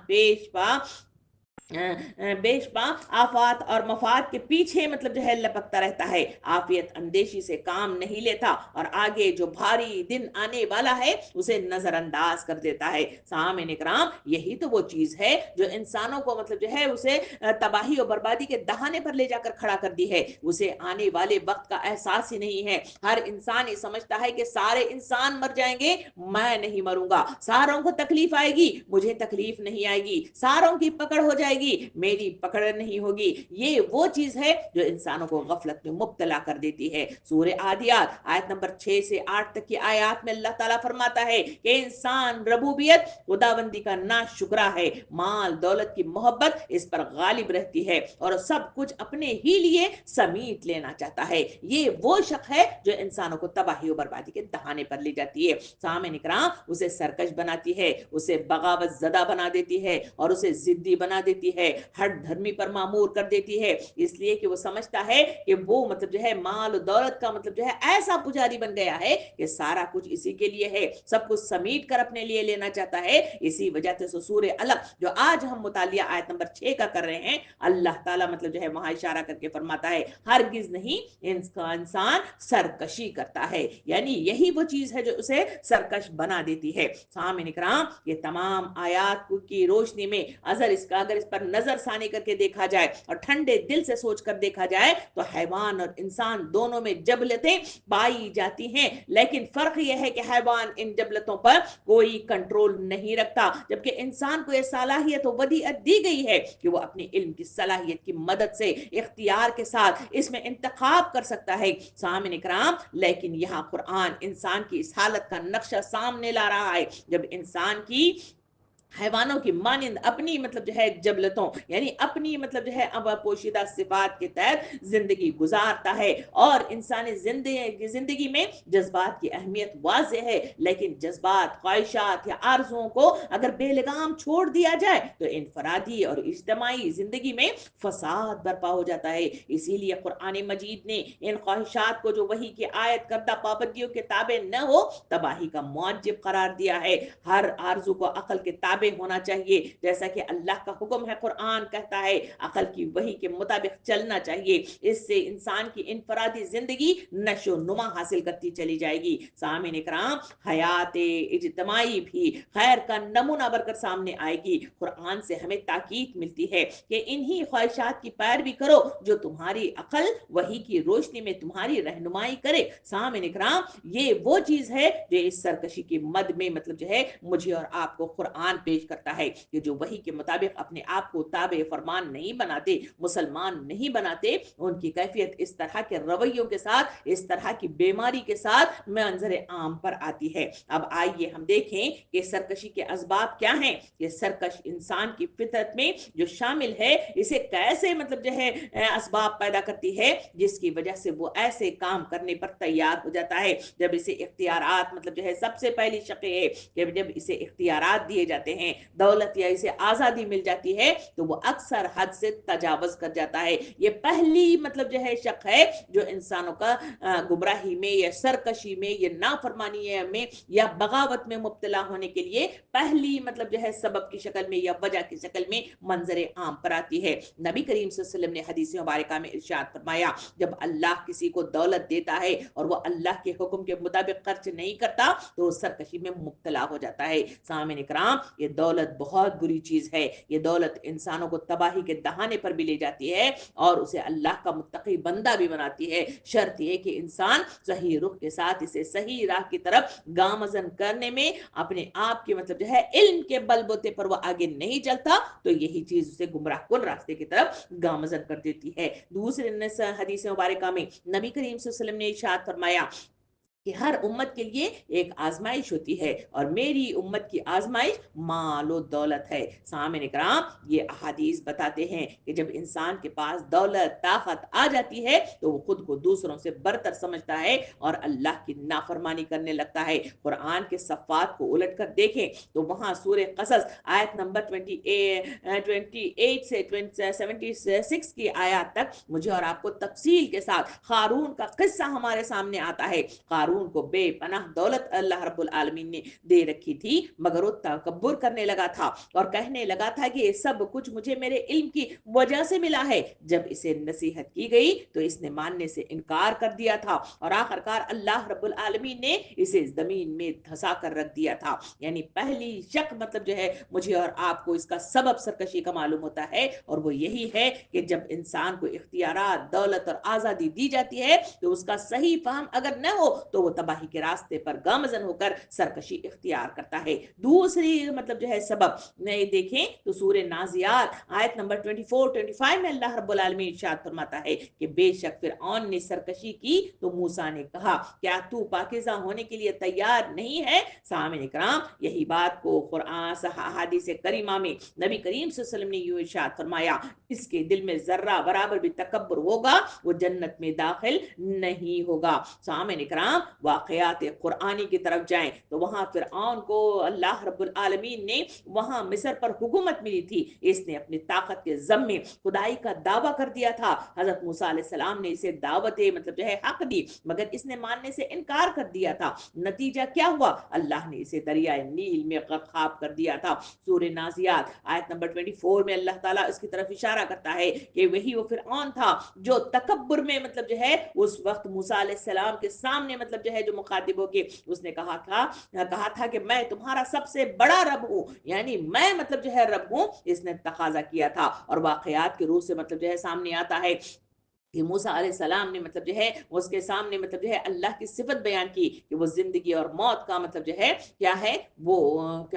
B: बेशबा आफात और मफाद के पीछे मतलब जो है लपकता रहता है, आफियत अंदेशी से काम नहीं लेता और आगे जो भारी दिन आने वाला है उसे नजरअंदाज कर देता है। सामने इकराम, यही तो वो चीज है जो इंसानों को मतलब जो है उसे तबाही और बर्बादी के दहाने पर ले जाकर खड़ा कर दी है। उसे आने वाले वक्त का एहसास ही नहीं है। हर इंसान ये समझता है कि सारे इंसान मर जाएंगे, मैं नहीं मरूंगा, सारों को तकलीफ आएगी, मुझे तकलीफ नहीं आएगी, सारों की पकड़ हो जाएगी, मेरी पकड़ नहीं होगी। ये वो चीज है जो इंसानों को गफलत में मुब्तला कर देती है। सूरह आदियात आयत नंबर 6 से 8 तक की आयत में अल्लाह ताला फरमाता है कि इंसान रबूबियत खुदाबंदी का नाशुक्रा है, माल दौलत की मोहब्बत इस पर गालिब रहती है और सब कुछ अपने ही लिए समेट लेना चाहता है। ये वो शक है जो इंसानों को तबाही और बर्बादी के दहाने पर ले जाती है। सामने इकराम, उसे सरकश बनाती है, उसे बगावत ज़दा बना देती है और उसे जिद्दी बना देती है, हट धर्मी पर मामूर कर देती है, इसलिए कि वो समझता है कि वो मतलब जो है माल और दौलत का मतलब जो है ऐसा पुजारी बन गया है कि सारा कुछ इसी के लिए है, सब कुछ समेट कर अपने लिए लेना चाहता है। इसी वजह से सूरह अलग जो आज हम मुतालिया आयत नंबर 6 का कर रहे हैं, अल्लाह ताला मतलब जो है वहां इशारा करके फरमाता है हरगिज नहीं इसका इंसान सरकशी करता है, यानी यही वो चीज है जो उसे सरकश बना देती है। सामने इकराम, ये तमाम आयात की रोशनी में अगर इस पर नजर सानी करके देखा जाए और ठंडे दिल से सोच कर देखा जाए तो हैवान और इंसान दोनों में जबलतें पाई जाती हैं, लेकिन फर्क यह है कि हैवान इन जबलतों पर कोई कंट्रोल नहीं रखता, जबकि इंसान को यह सलाहियत वदीअत दी गई है कि वो अपने इल्म की सलाहियत की मदद से इख्तियार के साथ इसमें इंतखाब कर सकता है। सामने इकराम, लेकिन यहाँ कुरान इंसान की इस हालत का नक्शा सामने ला रहा है जब इंसान की हैवानों की मानिंद अपनी मतलब जो है जबलतों यानी अपनी मतलब जो है अब पोशीदा सिफात के तहत जिंदगी गुजारता है और इंसानी जिंदगी में जज्बात की अहमियत वाज़ेह है, लेकिन जज्बात, ख्वाहिशात या आरजुओं को अगर बेलगाम छोड़ दिया जाए तो इनफरादी और इज्तमाई जिंदगी में फसाद बर्पा हो जाता है। इसीलिए कुरान मजीद ने इन ख्वाहिशात को जो वही की आयत करदा पाबंदियों के ताबे न हो तबाही का मुआजिब करार दिया है। हर आरजू को अकल के ताबे ताबे होना चाहिए, जैसा कि अल्लाह का हुक्म है, कुरान कहता है अकल की वही के मुताबिक चलना चाहिए। इससे इंसान की इनफरादी जिंदगी नशो नुमा हासिल करती चली जाएगी। सामीन इकराम, हयात इज्तमाई भी खैर का नमूना बनकर सामने आएगी। कुरान से हमें ताकीद मिलती है कि इन्हीं ख्वाहिशात की पैरवी करो जो तुम्हारी अकल वही की रोशनी में तुम्हारी रहनुमाई करे। सामीन इकराम, ये वो चीज है जो इस सरकशी की मद में मतलब जो है मुझे और आपको कुरान पेश करता है कि जो वही के मुताबिक अपने आप को ताबे फरमान नहीं बनाते, मुसलमान नहीं बनाते, उनकी कैफियत इस तरह के रवैयों के साथ, इस तरह की बीमारी के साथ मंजर आम पर आती है। अब आइए हम देखें कि सरकशी के असबाब क्या हैं। ये सरकश इंसान की फितरत में जो शामिल है, इसे कैसे मतलब जो है असबाब पैदा करती है जिसकी वजह से वो ऐसे काम करने पर तैयार हो जाता है। जब इसे इख्तियारात मतलब जो है, सबसे पहली शक है कि जब इसे इख्तियारात दिए जाते हैं, दौलत या इसे आजादी मिल जाती है, तो वो अक्सर हद से तजावज कर जाता है। ये पहली मतलब जो है शक है जो इंसानों का गुमराही में या सरकशी में या नाफरमानी में या बगावत में मुब्तला होने के लिए पहली मतलब जो है सबब की शक्ल में या वजह की शक्ल में मंजर आम पर आती है। नबी करीम सल्लल्लाहु अलैहि वसल्लम ने हदीस मुबारका में इरशाद फरमाया, जब अल्लाह किसी को दौलत देता है और वो अल्लाह के हुक्म के मुताबिक खर्च नहीं करता तो वो सरकशी में मुब्तला हो जाता है। सामईन इकराम, ये दौलत बहुत बुरी चीज है। ये दौलत इंसानों को तबाही के दहाने पर भी ले जाती है और उसे अल्लाह का मुत्तकी बंदा भी बनाती है। शर्त यह कि इंसान सही रुख के साथ इसे सही राह की तरफ गामजन करने में अपने आप के मतलब जो है इल्म के बलबूते पर वो आगे नहीं चलता, तो यही चीज उसे गुमराह कुन रास्ते की तरफ गामजन कर देती है। दूसरे हदीस मुबारका में नबी करीम सल्लल्लाहु अलैहि वसल्लम ने इरशाद फरमाया कि हर उम्मत के लिए एक आजमाइश होती है और मेरी उम्मत की आजमाइश मालो दौलत है। सामईन इकराम, ये अहादीस बताते हैं कि जब इंसान के पास दौलत ताकत आ जाती है तो वो खुद को दूसरों से बरतर समझता है और अल्लाह की नाफरमानी करने लगता है। कुरान के सफ़ात को उलट कर देखें तो वहां सूरह कसस आयत नंबर 28 से 76 की आयत तक मुझे और आपको तफसील के साथ हारून का किस्सा हमारे सामने आता है। हारून को बेपनाह दौलत अल्लाह रब्बुल आलमीन ने दे रखी थी, मगर वो तकब्बुर करने लगा था और कहने लगा था कि ये सब कुछ मुझे मेरे इल्म की वजह से मिला है। जब इसे नसीहत की गई तो इसने मानने से इनकार कर दिया था और आखिरकार अल्लाह रब्बुल आलमीन ने इसे जमीन में धंसा कर रख दिया था। यानी पहली शक मतलब जो है मुझे और आपको इसका सबब सरकशी का मालूम होता है और वो यही है कि जब इंसान को इख्तियारात, दौलत और आजादी दी जाती है तो उसका सही फहम अगर न हो तो वो तबाही के रास्ते पर गामजन होकर सरकशी इख्तियार करता है। दूसरी मतलब जो है सबब नहीं देखें तो सूरह नाजियात आयत नंबर 24-25 में अल्लाह रब्बुल आलमीन इरशाद फरमाता है कि बेशक फिरऔन ने सरकशी की तो मूसा ने कहा, क्या तू पाकीज़ा होने के लिए तैयार नहीं है? सामईन इकराम, यही बात को कुरान हदीस करीमा में नबी करीम सल्लल्लाहु अलैहि वसल्लम ने यूं इरशाद फरमाया, इसके दिल में जर्रा बराबर भी तकब्बुर होगा वो जन्नत में दाखिल नहीं होगा। सामईन इकराम, वाक़यात कुरानी की तरफ जाएं तो वहां फिरऔन को अल्लाह रब्बुल आलमीन ने वहां मिस्र पर हुकूमत मिली थी। इसने अपनी ताकत के ज़म में खुदाई का दावा कर दिया था। हजरत मूसा अलैहिस्सलाम ने इसे दावत मतलब जो है हक दी, मगर इसने मानने से इनकार कर दिया था। नतीजा क्या हुआ? अल्लाह ने इसे दरियाए नील में गर्काब कर दिया था। सूरह नाजियात आयत नंबर 24 में अल्लाह ताला इसकी तरफ इशारा करता है कि वही वो फिरऔन था जो तकब्बुर में मतलब जो है उस वक्त मूसा अलैहिस्सलाम के सामने मतलब जो है जो मुखातिब होके उसने कहा था कि मैं तुम्हारा सबसे बड़ा रब हूं, यानी मैं मतलब जो है रब हूं। इसने तकाजा किया था और वाकयात के रूप से मतलब जो है सामने आता है कि मूसा अलैहिस्सलाम ने मतलब जो है उसके सामने मतलब जो है अल्लाह की सिफत बयान की कि वो जिंदगी और मौत का मतलब जो है क्या है वो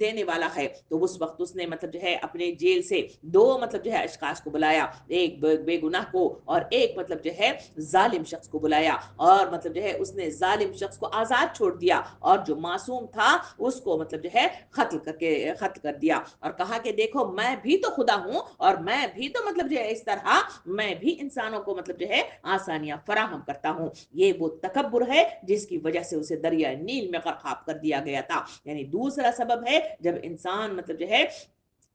B: देने वाला है। तो उस वक्त उसने मतलब जो है अपने जेल से दो मतलब जो है अशखास को बुलाया, एक बेगुनाह को और एक मतलब जो है जालिम शख्स को बुलाया और मतलब जो है उसने जालिम शख्स को आजाद छोड़ दिया और जो मासूम था उसको मतलब जो है कत्ल कर दिया और कहा कि देखो मैं भी तो खुदा हूं और मैं भी तो मतलब जो है इस तरह मैं भी इंसानों को मतलब जो है आसानियां फराहम करता हूं। ये वो तकब्बुर है जिसकी वजह से उसे दरिया नील में गर्काब कर दिया गया था। यानी दूसरा सबब है जब इंसान मतलब जो है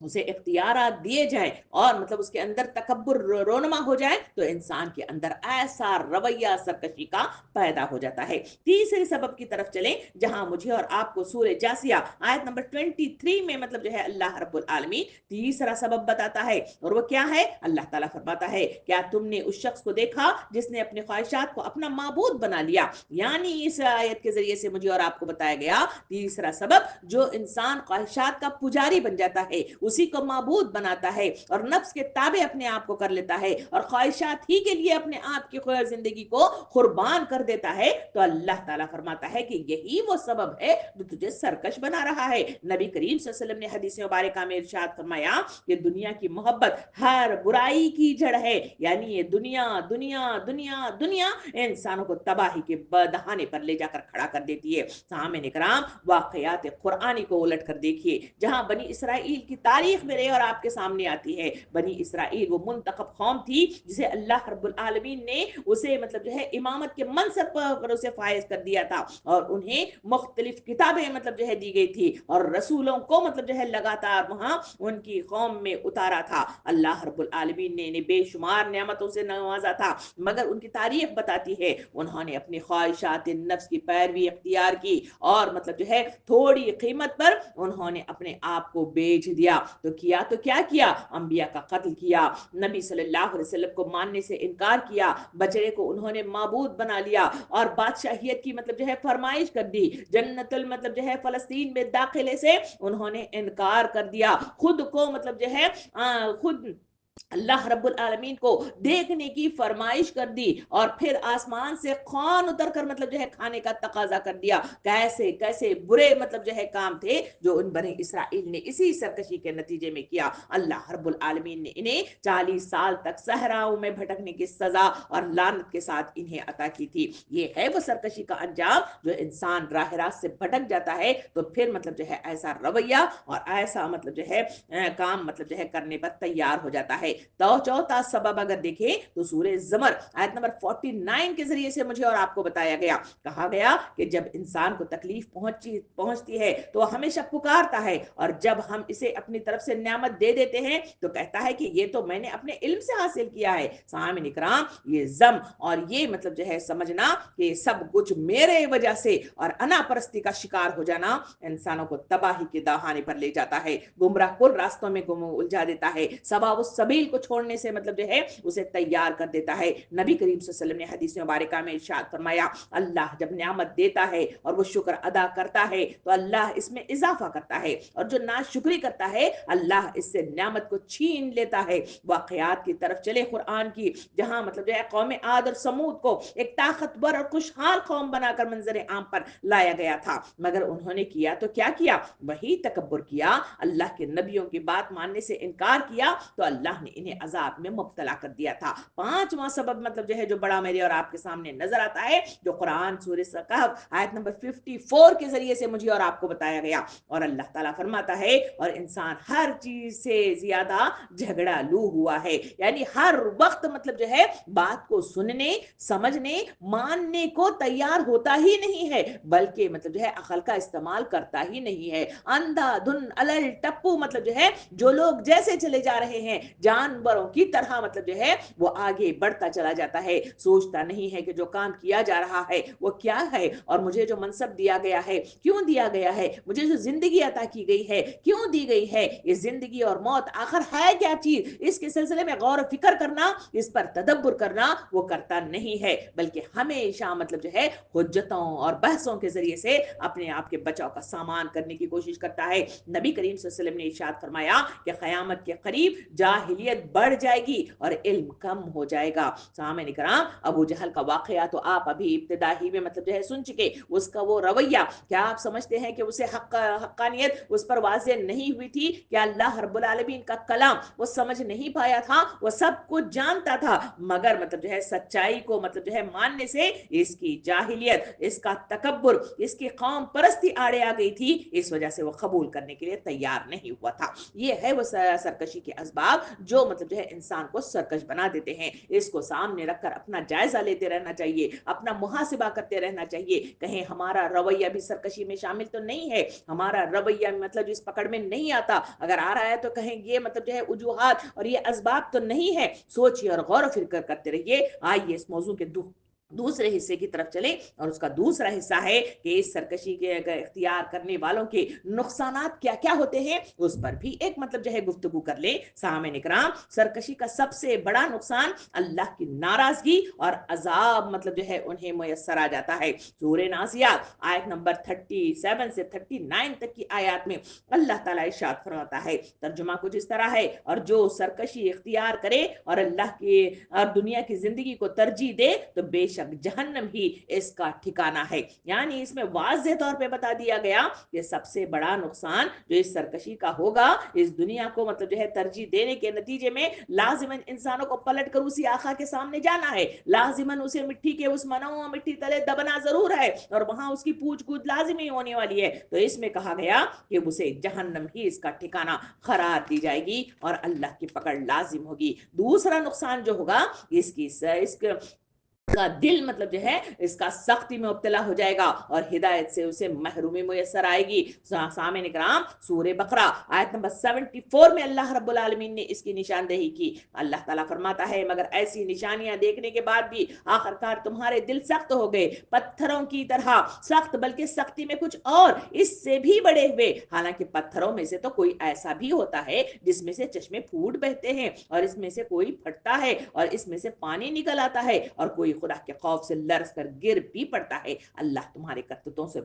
B: اسے اختیارات دیے جائیں اور مطلب اس کے اندر تکبر رونما ہو جائے تو انسان کے اندر ایسا رویہ سرکشی کا پیدا ہو جاتا ہے۔ تیسرے سبب کی طرف چلیں جہاں مجھے اور آپ کو سورہ جاسیہ آیت نمبر 23 میں مطلب جو ہے اللہ رب العالمین تیسرا سبب بتاتا ہے، اور وہ کیا ہے؟ اللہ تعالیٰ فرماتا ہے کیا تم نے اس شخص کو دیکھا جس نے اپنے خواہشات کو اپنا معبود بنا لیا؟ یعنی اس آیت کے ذریعے سے مجھے اور آپ کو بتایا گیا تیسرا سبب، جو انسان خواہشات کا پجاری بن جاتا ہے، اسی کو معبود بناتا ہے اور نفس کے تابع اپنے آپ کو کر لیتا ہے اور خواہشات ہی کے لیے اپنے آپ کی زندگی کو قربان کر دیتا ہے، تو اللہ تعالیٰ فرماتا ہے کہ یہی وہ سبب ہے جو تجھے سرکش بنا رہا ہے۔ نبی کریم صلی اللہ علیہ وسلم نے حدیث مبارکہ میں ارشاد فرمایا کہ دنیا کی محبت ہر برائی کی جڑ ہے، یعنی یہ دنیا دنیا دنیا دنیا انسانوں کو تباہی کے دہانے پر لے جا کر کھڑا کر دیتی ہے۔ سامعین کرام، واقعات قرآنی کو الٹ کر دیکھیے، جہاں بنی اسرائیل کی تاریخ میرے اور آپ کے سامنے آتی ہے۔ بنی اسرائیل وہ منتخب قوم تھی جسے اللہ رب العالمین نے اسے مطلب جو ہے امامت کے منصب پر اسے فائز کر دیا تھا، اور انہیں مختلف کتابیں مطلب جو ہے دی گئی تھی، اور رسولوں کو مطلب جو ہے لگاتار وہاں ان کی قوم میں اتارا تھا۔ اللہ رب العالمین نے انہیں بے شمار نعمتوں سے نوازا تھا، مگر ان کی تاریخ بتاتی ہے انہوں نے اپنی خواہشات نفس کی پیروی اختیار کی، اور مطلب جو ہے تھوڑی قیمت پر انہوں نے اپنے آپ کو بیچ دیا۔ تو کیا کیا؟ انبیاء کا قتل کیا، نبی صلی اللہ علیہ وسلم کو ماننے سے انکار کیا، بچڑے کو انہوں نے معبود بنا لیا، اور بادشاہیت کی مطلب جو ہے فرمائش کر دی، جنت مطلب جو ہے فلسطین میں داخلے سے انہوں نے انکار کر دیا، خود کو مطلب جو ہے خود اللہ رب العالمین کو دیکھنے کی فرمائش کر دی، اور پھر آسمان سے خوان اتر کر مطلب جو ہے کھانے کا تقاضا کر دیا۔ کیسے کیسے برے مطلب جو ہے کام تھے جو ان بنی اسرائیل نے اسی سرکشی کے نتیجے میں کیا۔ اللہ رب العالمین نے انہیں 40 سال تک صحراؤں میں بھٹکنے کی سزا اور لعنت کے ساتھ انہیں عطا کی تھی۔ یہ ہے وہ سرکشی کا انجام، جو انسان راہ راست سے بھٹک جاتا ہے تو پھر مطلب جو ہے ایسا رویہ اور ایسا مطلب جو ہے کام مطلب جو ہے کرنے پر تیار ہو جاتا ہے۔ تو چوتھا سبب اگر دیکھیں تو سورہ زمر آیت نمبر 49 کے ذریعے سے مجھے اور آپ کو بتایا گیا، کہا گیا کہ جب انسان کو تکلیف پہنچتی ہے تو وہ ہمیشہ پکارتا ہے، اور جب ہم اسے اپنی طرف سے نعمت دے دیتے ہیں تو کہتا ہے کہ یہ تو میں نے اپنے علم سے حاصل کیا ہے۔ سامعین کرام، یہ ضم اور یہ مطلب جو ہے سمجھنا کہ سب کچھ میرے وجہ سے اور انا پرستی کا شکار ہو جانا انسانوں کو تباہی کے دہانے پر لے جاتا ہے، گمراہ کن راستوں میں الجھا دیتا ہے، سبا و سبیل کو چھوڑنے سے مطلب جو ہے اسے تیار کر دیتا ہے۔ نبی کریم صلی اللہ علیہ وسلم نے حدیث مبارکہ میں ارشاد فرمایا، اللہ جب نعمت دیتا ہے اور وہ شکر ادا کرتا ہے تو اللہ اس میں اضافہ کرتا ہے، اور جو ناشکری کرتا ہے اللہ اس سے نعمت کو چھین لیتا ہے۔ واقعات کی طرف چلے قرآن کی، جہاں مطلب جو ہے قوم عاد اور سمود کو ایک طاقتور اور خوشحال قوم بنا کر منظر عام پر لایا گیا تھا، مگر انہوں نے کیا تو کیا کیا؟ وہی تکبر کیا، اللہ کے نبیوں کی بات ماننے سے انکار کیا، تو اللہ نے انہیں عذاب میں مبتلا کر دیا تھا۔ پانچواں سبب مطلب جو ہے جو بڑا میرے اور آپ کے سامنے نظر آتا ہے، جو قرآن سورہ کہف آیت نمبر 54 کے ذریعے سے مجھے اور آپ کو بتایا گیا، اور اللہ تعالیٰ فرماتا ہے اور انسان ہر چیز سے زیادہ جھگڑا لو ہوا ہے، یعنی ہر وقت مطلب جو ہے بات کو سننے سمجھنے ماننے کو تیار ہوتا ہی نہیں ہے، بلکہ مطلب جو ہے عقل کا استعمال کرتا ہی نہیں ہے۔ اندھا دھن الل ٹپو مطلب جو ہے جو لوگ جیسے چلے جا رہے ہیں جانوروں کی طرح مطلب جو ہے وہ آگے بڑھتا چلا جاتا ہے، سوچتا نہیں ہے کہ جو کام کیا جا رہا ہے وہ کیا ہے، اور مجھے جو منصب دیا گیا ہے کیوں دیا گیا ہے، مجھے جو زندگی عطا کی گئی ہے کیوں دی گئی ہے، یہ زندگی اور موت آخر ہے کیا چیز، اس کے سلسلے میں غور و فکر کرنا، اس پر تدبر کرنا وہ کرتا نہیں ہے، بلکہ ہمیشہ مطلب جو ہے حجتوں اور بحثوں کے ذریعے سے اپنے آپ کے بچاؤ کا سامان کرنے کی کوشش کرتا ہے۔ نبی کریم صلی اللہ علیہ وسلم نے ارشاد فرمایا کہ قیامت کے قریب جاہلیت بڑھ جائے گی اور علم کم ہو جائے گا۔ سامعین کرام، ابو جہل کا واقعہ تو آپ ابھی ابتدا ہی میں مطلب جو ہے سن چکے، اس کا وہ رویہ، کیا آپ سمجھتے ہیں کہ اسے حقانیت اس پر واضح نہیں ہوئی تھی؟ کہ اللہ رب العالمین کا کلام وہ سمجھ نہیں پایا تھا؟ وہ سب کچھ جانتا تھا، مگر مطلب جو ہے سچائی کو مطلب جو ہے ماننے سے اس کی جاہلیت، اس کا تکبر، اس کی قوم پرستی آڑے آ گئی تھی، اس وجہ سے وہ قبول کرنے کے لیے تیار نہیں ہوا تھا۔ یہ ہے وہ سرکشی کے اسباب جو مطلب جو ہے انسان کو سرکش بنا دیتے ہیں۔ اس کو سامنے رکھ کر اپنا جائزہ لیتے رہنا چاہیے، اپنا محاسبہ کرتے رہنا چاہیے، کہیں ہمارا رویہ بھی سرکشی میں شامل تو نہیں ہے، ہمارا رویہ مطلب اس پکڑ میں نہیں آتا، اگر آ رہا ہے تو کہیں یہ مطلب جو ہے وجوہات اور یہ اسباب تو نہیں ہے۔ سوچئے اور غور و فکر کرتے رہیے۔ آئیے اس موضوع کے دوسرے حصے کی طرف چلیں، اور اس کا دوسرا حصہ ہے کہ اس سرکشی کے اختیار کرنے والوں کے نقصانات کیا کیا ہوتے ہیں، اس پر بھی ایک مطلب جو ہے گفتگو کر لیں۔ سامعین کرام، سرکشی کا سب سے بڑا نقصان اللہ کی ناراضگی اور عذاب مطلب جو ہے انہیں میسر آ جاتا ہے۔ سورہ نازعات آیت نمبر 37 سے 39 تک کی آیات میں اللہ تعالیٰ ارشاد فرماتا ہے، ترجمہ کچھ اس طرح ہے، اور جو سرکشی اختیار کرے اور اللہ کی اور دنیا کی زندگی کو ترجیح دے تو بے شک جہنم ہی اس کا ٹھکانہ ہے۔ یعنی اس میں واضح طور پہ بتا دیا گیا کہ سب سے بڑا نقصان جو اس سرکشی کا ہوگا، اس دنیا کو مطلب جو ہے ترجیح دینے کے نتیجے میں لازماً انسانوں کو پلٹ کر اسی آقا کے سامنے جانا ہے، لازماً اسے مٹی کے اس منوع مٹی تلے دبنا ضرور ہے، اور وہاں اس کی پوچھ گچھ لازمی ہونے والی ہے۔ تو اس میں کہا گیا کہ اسے جہنم ہی اس کا ٹھکانہ قرار دی جائے گی اور اللہ کی پکڑ لازم ہوگی۔ دوسرا نقصان جو ہوگا، اس کا دل مطلب جو ہے اس کا سختی میں مبتلا ہو جائے گا اور ہدایت سے اسے محرومی میسر آئے گی۔ سامعین کرام، سورہ بقرہ آیت نمبر 74 میں اللہ رب العالمین نے اس کی نشاندہی کی۔ اللہ تعالیٰ فرماتا ہے، مگر ایسی نشانیاں دیکھنے کے بعد بھی آخرکار تمہارے دل سخت ہو گئے، پتھروں کی طرح سخت، بلکہ سختی میں کچھ اور اس سے بھی بڑے ہوئے۔ حالانکہ پتھروں میں سے تو کوئی ایسا بھی ہوتا ہے جس میں سے چشمے پھوٹ بہتے ہیں، اور اس میں سے کوئی پھٹتا ہے اور اس میں سے پانی نکل آتا ہے، اور کوئی خدا کے خوف سے لرز کر گر بھی پڑتا ہے۔ اللہ تمہارے کرتوتوں سے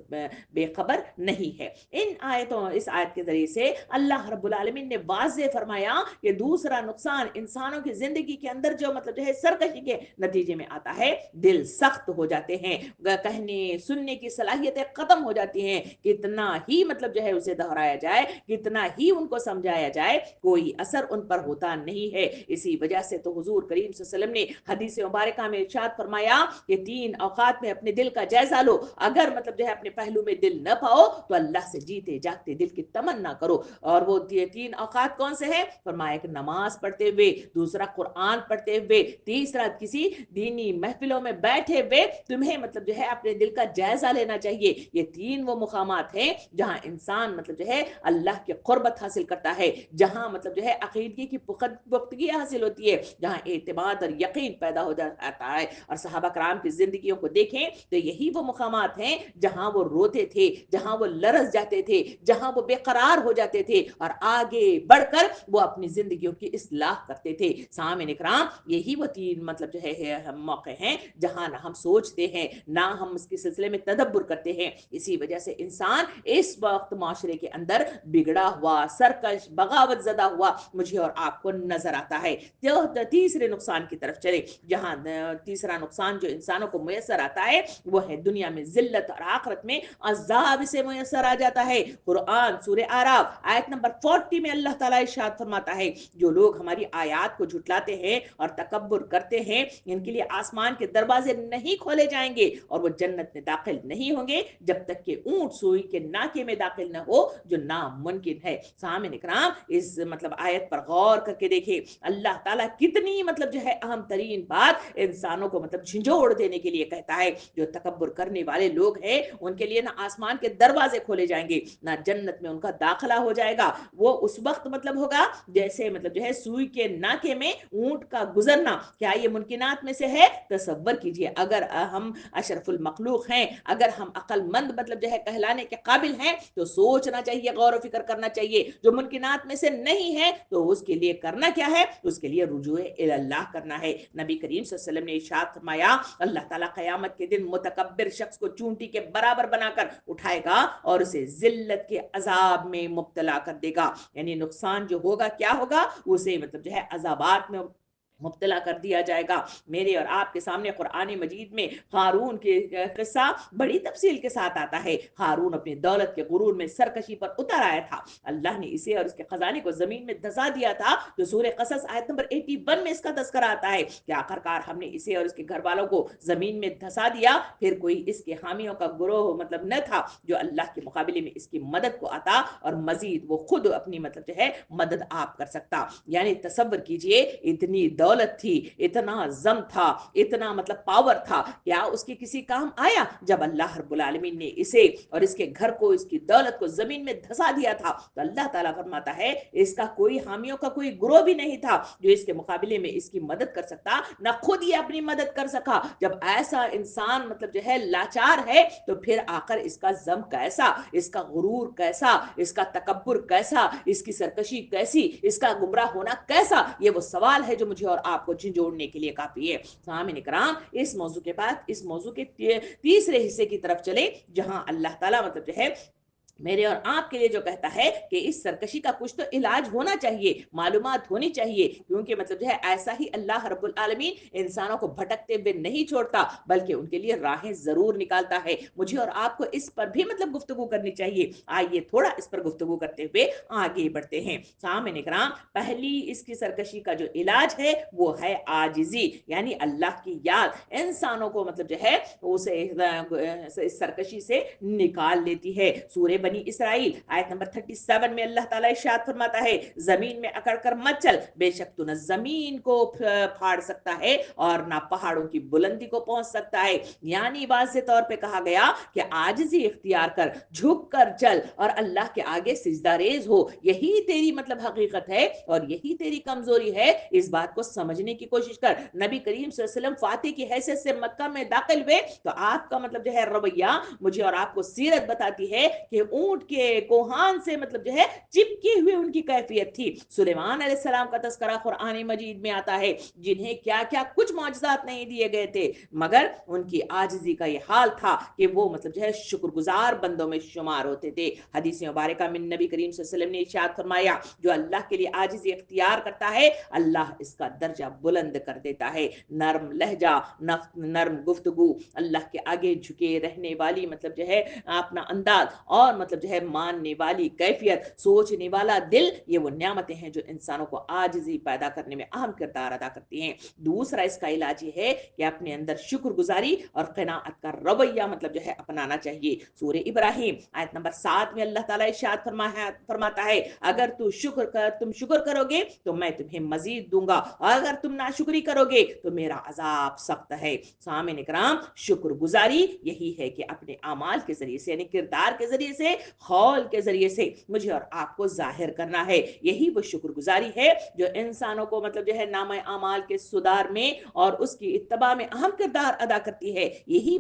B: بے خبر نہیں ہے۔ اس آیت کے ذریعے سے اللہ رب العالمین نے واضح فرمایا کہ دوسرا نقصان انسانوں کی زندگی کے اندر جو مطلب جو ہے سرکشی کے نتیجے میں آتا ہے، دل سخت ہو جاتے ہیں، کہنے سننے کی صلاحیتیں ختم ہو جاتی ہیں، کتنا ہی مطلب جو ہے اسے دہرایا جائے، کتنا ہی ان کو سمجھایا جائے، کوئی اثر ان پر ہوتا نہیں ہے۔ اسی وجہ سے تو حضور کریم صلی اللہ علیہ وسلم نے حدیث مبارکہ میں ارشاد فرمایا کہ 3 اوقات میں اپنے دل کا جائزہ لو، اگر مطلب جو ہے اپنے پہلو میں دل نہ پاؤ تو اللہ سے جیتے جاگتے دل کی تمنا کرو۔ اور وہ 3 اوقات کون سے ہیں؟ فرمایا کہ نماز پڑھتے ہوئے، دوسرا قرآن پڑھتے ہوئے، تیسرا کسی دینی محفلوں میں بیٹھے ہوئے تمہیں مطلب جو ہے اپنے دل کا جائزہ لینا چاہیے۔ یہ 3 وہ مقامات ہیں جہاں انسان مطلب جو ہے اللہ کی قربت حاصل کرتا ہے، جہاں مطلب جو ہے عقیدگی کی پختگی حاصل ہوتی ہے، جہاں اعتماد اور یقین پیدا ہو جاتا ہے۔ اور صحابہ کرام کی زندگیوں کو دیکھیں تو یہی وہ مقامات ہیں جہاں وہ روتے تھے، جہاں وہ لرز جاتے تھے، جہاں وہ بے قرار ہو جاتے تھے، اور آگے بڑھ کر وہ اپنی زندگیوں کی اصلاح کرتے تھے۔ سامعین کرام، یہی وہ 3 مطلب جو ہے موقع ہیں جہاں نہ ہم سوچتے ہیں، نہ ہم اس کے سلسلے میں تدبر کرتے ہیں۔ اسی وجہ سے انسان اس وقت معاشرے کے اندر بگڑا ہوا، سرکش، بغاوت زدہ ہوا مجھے اور آپ کو نظر آتا ہے۔ تیسرے نقصان کی طرف چلے، جہاں تیسرا نقصان جو انسانوں کو میسر آتا ہے وہ ہے دنیا میں ذلت اور آخرت میں عذاب سے میسر آ جاتا ہے۔ قرآن سورہ اعراف آیت نمبر 40 میں اللہ تعالیٰ ارشاد فرماتا ہے، جو لوگ ہماری آیات کو جھٹلاتے ہیں اور تکبر کرتے ہیں، ان کے لیے آسمان کے دروازے نہیں کھولے جائیں گے اور وہ جنت میں داخل نہیں ہوں گے جب تک کہ اونٹ سوئی کے ناکے میں داخل نہ ہو، جو ناممکن ہے۔ سامعین کرام، اس مطلب آیت پر غور کر کے دیکھیں اللہ تعالیٰ کتنی مطلب جو ہے اہم ترین بات انسانوں کو مطلب جھنجھوڑ دینے کے لیے کہتا ہے۔ جو تکبر کرنے والے لوگ ہیں ان کے لیے نہ آسمان کے دروازے کھولے جائیں گے، نہ جنت میں ان کا داخلہ ہو جائے گا۔ وہ اس وقت مطلب ہوگا جیسے مطلب جو ہے سوئی کے ناکے میں اونٹ کا گزرنا۔ کیا یہ ممکنات میں سے ہے؟ تصور کیجئے، اگر ہم اشرف المخلوق ہیں، اگر ہم عقل مند مطلب جو ہے کہلانے کے قابل ہیں تو سوچنا چاہیے، غور و فکر کرنا چاہیے۔ جو ممکنات میں سے نہیں ہے تو اس کے لیے کرنا کیا ہے؟ اس کے لیے رجوع اللہ کرنا ہے۔ نبی کریم صلی اللہ علیہ وسلم نے ارشاد فرمایا، اللہ تعالیٰ قیامت کے دن متکبر شخص کو چونٹی کے برابر بنا کر اٹھائے گا اور اسے ذلت کے عذاب میں مبتلا کر دے گا۔ یعنی نقصان جو ہوگا کیا ہوگا؟ اسے مطلب جو ہے عذابات میں مبتلا کر دیا جائے گا۔ میرے اور آپ کے سامنے قرآن مجید میں ہارون کے قصہ بڑی تفصیل کے ساتھ آتا ہے۔ ہارون اپنی دولت کے غرور میں سرکشی پر اتر آیا تھا، اللہ نے اسے اور اس کے خزانے کو زمین میں دھسا دیا تھا۔ تو سورہ قصص آیت نمبر 81 میں اس کا تذکرہ آتا ہے کہ آخرکار ہم نے اسے اور اس کے گھر والوں کو زمین میں دھسا دیا، پھر کوئی اس کے حامیوں کا گروہ نہ تھا جو اللہ کے مقابلے میں اس کی مدد کو آتا، اور مزید وہ خود اپنی مدد آپ کر سکتا۔ یعنی تصور کیجئے، اتنی دولت تھی، اتنا زم تھا، اتنا پاور تھا، کیا اس کے کسی کام آیا جب اللہ رب العالمین نے اسے اور اس کے گھر کو، اس کی دولت کو زمین میں دھسا دیا تھا؟ تو اللہ تعالیٰ فرماتا ہے اس کا کوئی حامیوں کا کوئی گروہ بھی نہیں تھا جو اس کے مقابلے میں اس کی مدد کر سکتا، نہ خود یہ اپنی مدد کر سکا۔ جب ایسا انسان لاچار ہے تو پھر آخر اس کا زم کیسا، اس کا غرور کیسا، اس کا تکبر کیسا، اس کی سرکشی کیسی، اس کا گمراہ ہونا کیسا؟ یہ وہ سوال ہے جو مجھے اور آپ کو جھنجھوڑنے کے لیے کافی ہے۔ سامعین کرام، اس موضوع کے بعد اس موضوع کے تیسرے حصے کی طرف چلے، جہاں اللہ تعالیٰ میرے اور آپ کے لیے جو کہتا ہے کہ اس سرکشی کا کچھ تو علاج ہونا چاہیے، معلومات ہونی چاہیے، کیونکہ ایسا ہی اللہ رب العالمین انسانوں کو بھٹکتے ہوئے نہیں چھوڑتا، بلکہ ان کے لیے راہیں ضرور نکالتا ہے۔ مجھے اور آپ کو اس پر بھی گفتگو کرنی چاہیے۔ آئیے تھوڑا اس پر گفتگو کرتے ہوئے آگے بڑھتے ہیں۔ سامعین کرام، پہلی اس کی سرکشی کا جو علاج ہے وہ ہے عاجزی، یعنی اللہ کی یاد انسانوں کو اسے اس سرکشی سے نکال لیتی ہے۔ سورہ بنی اسرائیل آیت نمبر 37 میں اللہ تعالیٰ ارشاد فرماتا ہے، زمین میں اکڑ کر مت چل، بے شک تو نہ زمین کو پھاڑ سکتا ہے اور نہ پہاڑوں کی بلندی کو پہنچ سکتا ہے۔ یعنی واضح طور پہ کہا گیا کہ عاجزی اختیار کر، جھک کر چل اور اللہ کے آگے سجدہ ریز ہو، یہی تیری حقیقت ہے اور یہی تیری کمزوری ہے۔ اس بات کو سمجھنے کی کوشش کر۔ نبی کریم صلی اللہ علیہ وسلم فاتح کی حیثیت سے مکہ میں داخل ہوئے تو آپ کا رویہ مجھے اور آپ کو سیرت بتاتی ہے کہ اونٹ کے کوہان سے چپکے ہوئے ان کی کیفیت تھی۔ سلیمان علیہ السلام کا تذکرہ قرآن مجید میں آتا ہے، جنہیں کیا کیا کچھ معجزات نہیں دیے گئے تھے، مگر ان کی عاجزی کا یہ حال تھا کہ وہ شکر گزار بندوں میں شمار ہوتے تھے۔ حدیث مبارکہ میں نبی کریم صلی اللہ علیہ وسلم نے ارشاد فرمایا، جو اللہ کے لیے عاجزی اختیار کرتا ہے اللہ اس کا درجہ بلند کر دیتا ہے۔ نرم لہجہ، نرم گفتگو، اللہ کے آگے جھکے رہنے والی اپنا انداز اور ماننے والی کیفیت، سوچنے والا دل، یہ وہ نعمتیں ہیں جو انسانوں کو عاجزی پیدا کرنے میں اہم کردار ادا کرتی ہیں۔ دوسرا اس کا علاج یہ ہے کہ اپنے اندر شکر گزاری اور قناعت کا رویہ اپنانا چاہیے۔ سورہ ابراہیم آیت نمبر 7 میں اللہ تعالیٰ ارشاد فرماتا ہے، اگر تم شکر کرو گے تو میں تمہیں مزید دوں گا، اور اگر تم ناشکری کرو گے تو میرا عذاب سخت ہے۔ سامعین کرام، شکر گزاری یہی ہے کہ اپنے اعمال کے ذریعے سے، یعنی کردار کے ذریعے سے، قول کے ذریعے سے مجھے اور آپ کو ظاہر کرنا ہے۔ یہی وہ شکر گزاری ہے جو انسانوں کو نامہ اعمال کے سدھار میں اور اس کی اتباع میں اہم کردار ادا کرتی ہے۔ یہی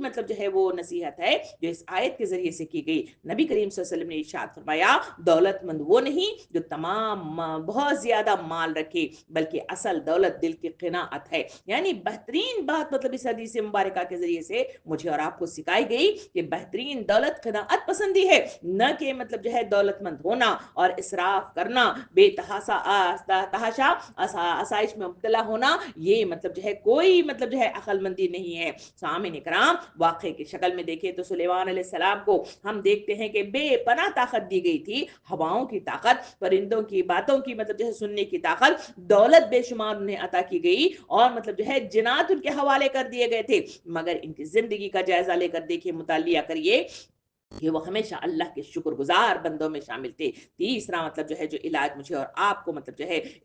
B: وہ نصیحت ہے جو اس آیت کے ذریعے سے کی گئی۔ نبی کریم صلی اللہ علیہ وسلم نے ارشاد فرمایا، دولت مند وہ نہیں جو تمام بہت زیادہ مال رکھے، بلکہ اصل دولت دل کی قناعت ہے۔ یعنی بہترین بات اس حدیث مبارکہ کے ذریعے سے مجھے اور آپ کو سکھائی گئی کہ بہترین دولت قناعت پسندی ہے، نہ کہ دولت مند ہونا اور اسراف کرنا، بے تحاشا آسائش میں مبتلا ہونا، یہ کوئی عقل مندی نہیں ہے۔ سامعین کرام، واقعے کی شکل میں دیکھیں تو سلیمان علیہ السلام کو ہم دیکھتے ہیں کہ بے پناہ طاقت دی گئی تھی، ہواؤں کی طاقت، پرندوں کی باتوں کی سننے کی طاقت، دولت بے شمار انہیں عطا کی گئی، اور جنات ان کے حوالے کر دیے گئے تھے، مگر ان کی زندگی کا جائزہ لے کر دیکھیں، مطالعہ کریے کہ وہ ہمیشہ اللہ کے شکر گزار بندوں میں شامل تھے۔ تیسرا جو علاج مجھے اور آپ کو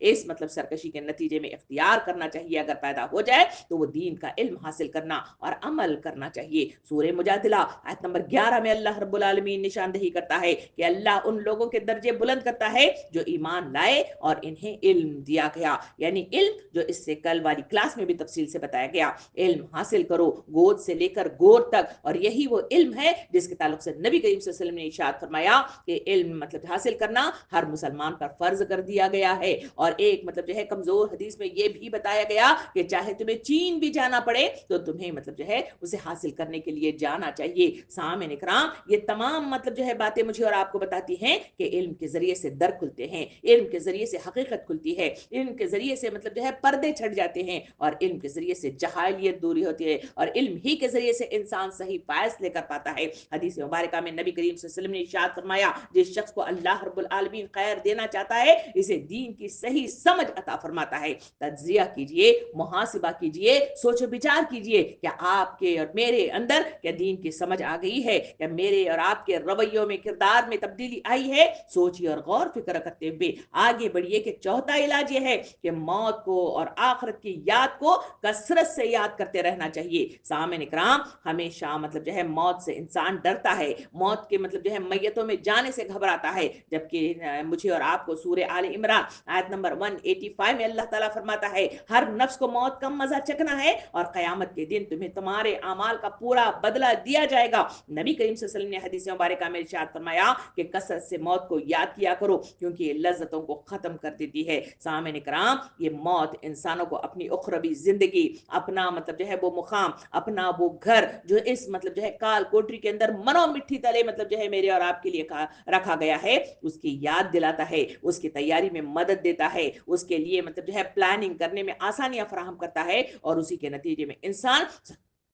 B: اس سرکشی کے نتیجے میں اختیار کرنا چاہیے، اگر پیدا ہو جائے تو وہ دین کا علم حاصل کرنا اور عمل کرنا چاہیے۔ سورہ مجادلہ آیت نمبر 11 میں اللہ رب العالمین نشاندہی کرتا ہے کہ اللہ ان لوگوں کے درجے بلند کرتا ہے جو ایمان لائے اور انہیں علم دیا گیا، یعنی علم جو اس سے کل والی کلاس میں بھی تفصیل سے بتایا گیا۔ علم حاصل کرو، گود سے لے کر گور تک، اور یہی وہ علم ہے جس کے تعلق سے नबी करीम सल्लल्लाहु अलैहि वसल्लम ने इरशाद फरमाया कि इल्म मतलब हासिल करना हर मुसलमान पर फर्ज कर दिया गया है। और एक मतलब जो है कमजोर हदीस में ये भी बताया गया कि चाहे तुम्हें चीन भी जाना पड़े तो तुम्हें मतलब जो है उसे हासिल करने के लिए जाना चाहिए। सामईन इकराम, ये तमाम मतलब जो है बातें मुझे और आपको बताती हैं कि इल्म के जरिए से दर खुलते हैं, इल्म के जरिए से हकीकत खुलती है, इल्म के जरिए से मतलब जो है पर्दे छट जाते हैं, और इल्म के जरिए से जहालियत दूरी होती है, और इल्म ही के जरिए से इंसान सही फैसले कर पाता है। हदीस मुबारका में नबी करीम सल्लल्लाहु अलैहि वसल्लम ने इरशाद फरमाया, जिस शख्स को अल्लाह रब्बुल आलमीन खैर देना चाहता है इसे दीन की सही समझ अता फरमाता है। तज्जिया कीजिए, मुहासिबा कीजिए, सोचो विचार कीजिए, क्या आपके और मेरे अंदर क्या दीन की समझ आ गई है, क्या मेरे और आपके रवैयों में किरदार में तब्दीली आई है। सोचिए और गौर फिक्र करते हुए आगे बढ़िए कि चौथा इलाज यह है कि मौत को और आखिरत की याद को कसरत से याद करते रहना चाहिए। सामईन इकराम, हमेशा मतलब जो है मौत से इंसान डरता है, मौत के मतलब जो है मैयतों में जाने से घबराता है, जबकि मुझे और आपको सूरह आले इमरान आयत नंबर 185 में अल्लाह ताला फरमाता है, हर नफ्स को मौत का मजा चखना है और कयामत के दिन तुम्हें तुम्हारे अमाल का पूरा बदला दिया जाएगा। नबी करीम सल्लल्लाहु अलैहि वसल्लम ने हदीस मुबारका में इरशाद फरमाया कि कसरत से मौत को याद किया करो क्योंकि ये लज्जतों को खत्म कर देती है। सामईन इकराम, ये मौत इंसानों को अपनी उखरवी जिंदगी, अपना मतलब जो है वो मुकाम, अपना वो घर जो इस मतलब जो है काल कोठरी के अंदर मनो मिट्टी तले मतलब जो है मेरे और आपके लिए रखा गया है, उसकी याद दिलाता है, उसकी तैयारी में मदद देता है, उसके लिए मतलब जो है प्लानिंग करने में आसानियां फराहम करता है, और उसी के नतीजे में इंसान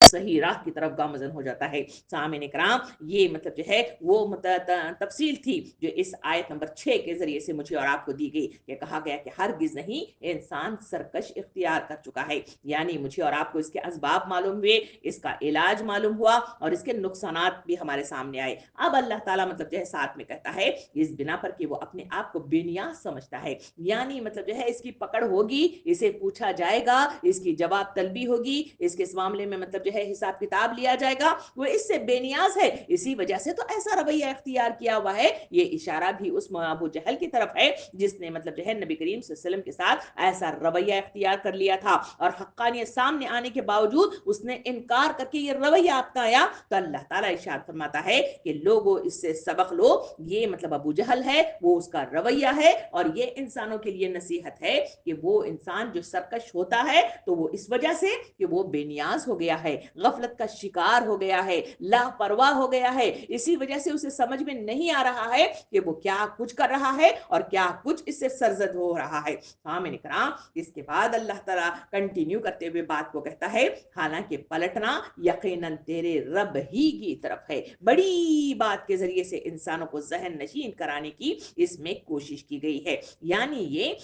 B: सही राह की तरफ गामजन हो जाता है। सामईन इकराम, ये मतलब जो है वो तफसील थी जो इस आयत नंबर 6 के जरिए से मुझे और आपको दी गई कि कहा गया कि हरगिज नहीं इंसान सरकश इख्तियार कर चुका है, यानी मुझे और आपको इसके असबाब मालूम हुए, इसका इलाज मालूम हुआ और इसके नुकसानात भी हमारे सामने आए। अब अल्लाह ताला मतलब जो है साथ में कहता है इस बिना पर कि वो अपने आप को बेनियाज समझता है, यानी मतलब जो है इसकी पकड़ होगी, इसे पूछा जाएगा, इसकी जवाब तलबी होगी, इसके इस मामले में मतलब जो है हिसाब किताब लिया जाएगा, वो इससे बेनियाज है, इसी वजह से तो ऐसा रवैया इख्तियार किया हुआ है। ये इशारा भी उस अबू जहल की तरफ है जिसने मतलब जो है नबी करीम सल्लल्लाहु अलैहि वसल्लम के साथ ऐसा रवैया इख्तियार कर लिया था, और हक्कानियत सामने आने के बावजूद उसने इनकार करके ये रवैया अपनाया। तो अल्लाह ताला इरशाद फरमाता है कि लोगों इससे सबक लो, ये मतलब अबू जहल है, वो उसका रवैया है, और ये इंसानों के लिए नसीहत है कि वो इंसान जो सरकश होता है तो वो इस वजह से कि वो बेनियाज हो गया है, गफलत का शिकार हो गया है, लापरवाह हो गया है, इसी वजह से उसे समझ में नहीं आ रहा है कि वो क्या कुछ कर रहा है और क्या कुछ इससे सरजद हो रहा है। आमीन इकराम, इसके बाद अल्लाह ताला कंटिन्यू करते हुए बात को कहता है, हालांकि पलटना यकीनन तेरे रब ही की तरफ है। बड़ी बात के जरिए से इंसानों को जहन नशीन कराने की इसमें कोशिश की गई है, यानी ये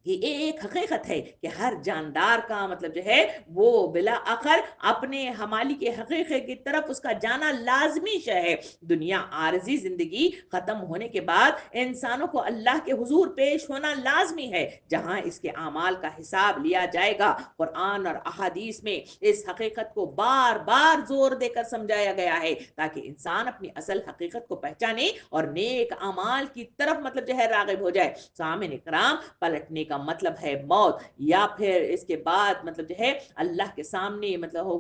B: कि एक हकीकत है कि हर जानदार का मतलब जो है वो बिला आखिर अपने हमाली के हकीकत की तरफ उसका जाना लाजमी है। दुनिया आरजी जिंदगी खत्म होने के बाद इंसानों को अल्लाह के हुजूर पेश होना लाजमी है, जहां इसके अमाल का हिसाब लिया जाएगा। कुरान और अहादीस में इस हकीकत को बार बार जोर देकर समझाया गया है ताकि इंसान अपनी असल हकीकत को पहचाने और नेक अमाल की तरफ मतलब जो है रागिब हो जाए। सामईन इकराम, पलटने का मतलब है मौत, या फिर इसके बाद मतलब जो है अल्लाह के सामने मतलब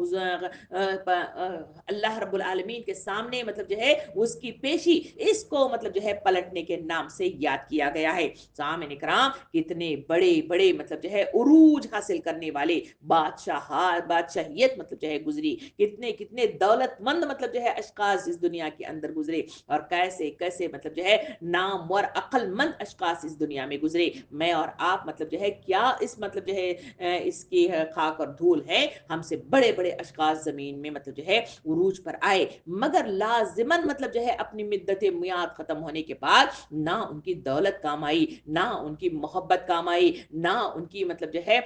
B: अल्लाह रब्बुल आलमीन के सामने मतलब जो है उसकी पेशी, इसको मतलब जो है पलटने के नाम से याद किया गया है। सामईन इकराम, कितने बड़े बड़े मतलब जो है उरूज हासिल करने वाले बादशाहियत मतलब जो है गुजरी, कितने कितने दौलतमंद मतलब जो है अशखास इस दुनिया के अंदर गुजरे, और कैसे कैसे मतलब जो है नामवर अक्लमंद अशखास इस दुनिया में गुजरे। मैं और आप मतलब जो है क्या इस मतलब जो है इसकी खाक और धूल है, हमसे बड़े बड़े अशखास जमीन में मतलब जो है उरूज पर आए, मगर लाजिमन मतलब जो है अपनी मिद्दत मियाद खत्म होने के बाद ना उनकी दौलत काम आई, ना उनकी मोहब्बत काम आई, ना उनकी मतलब जो है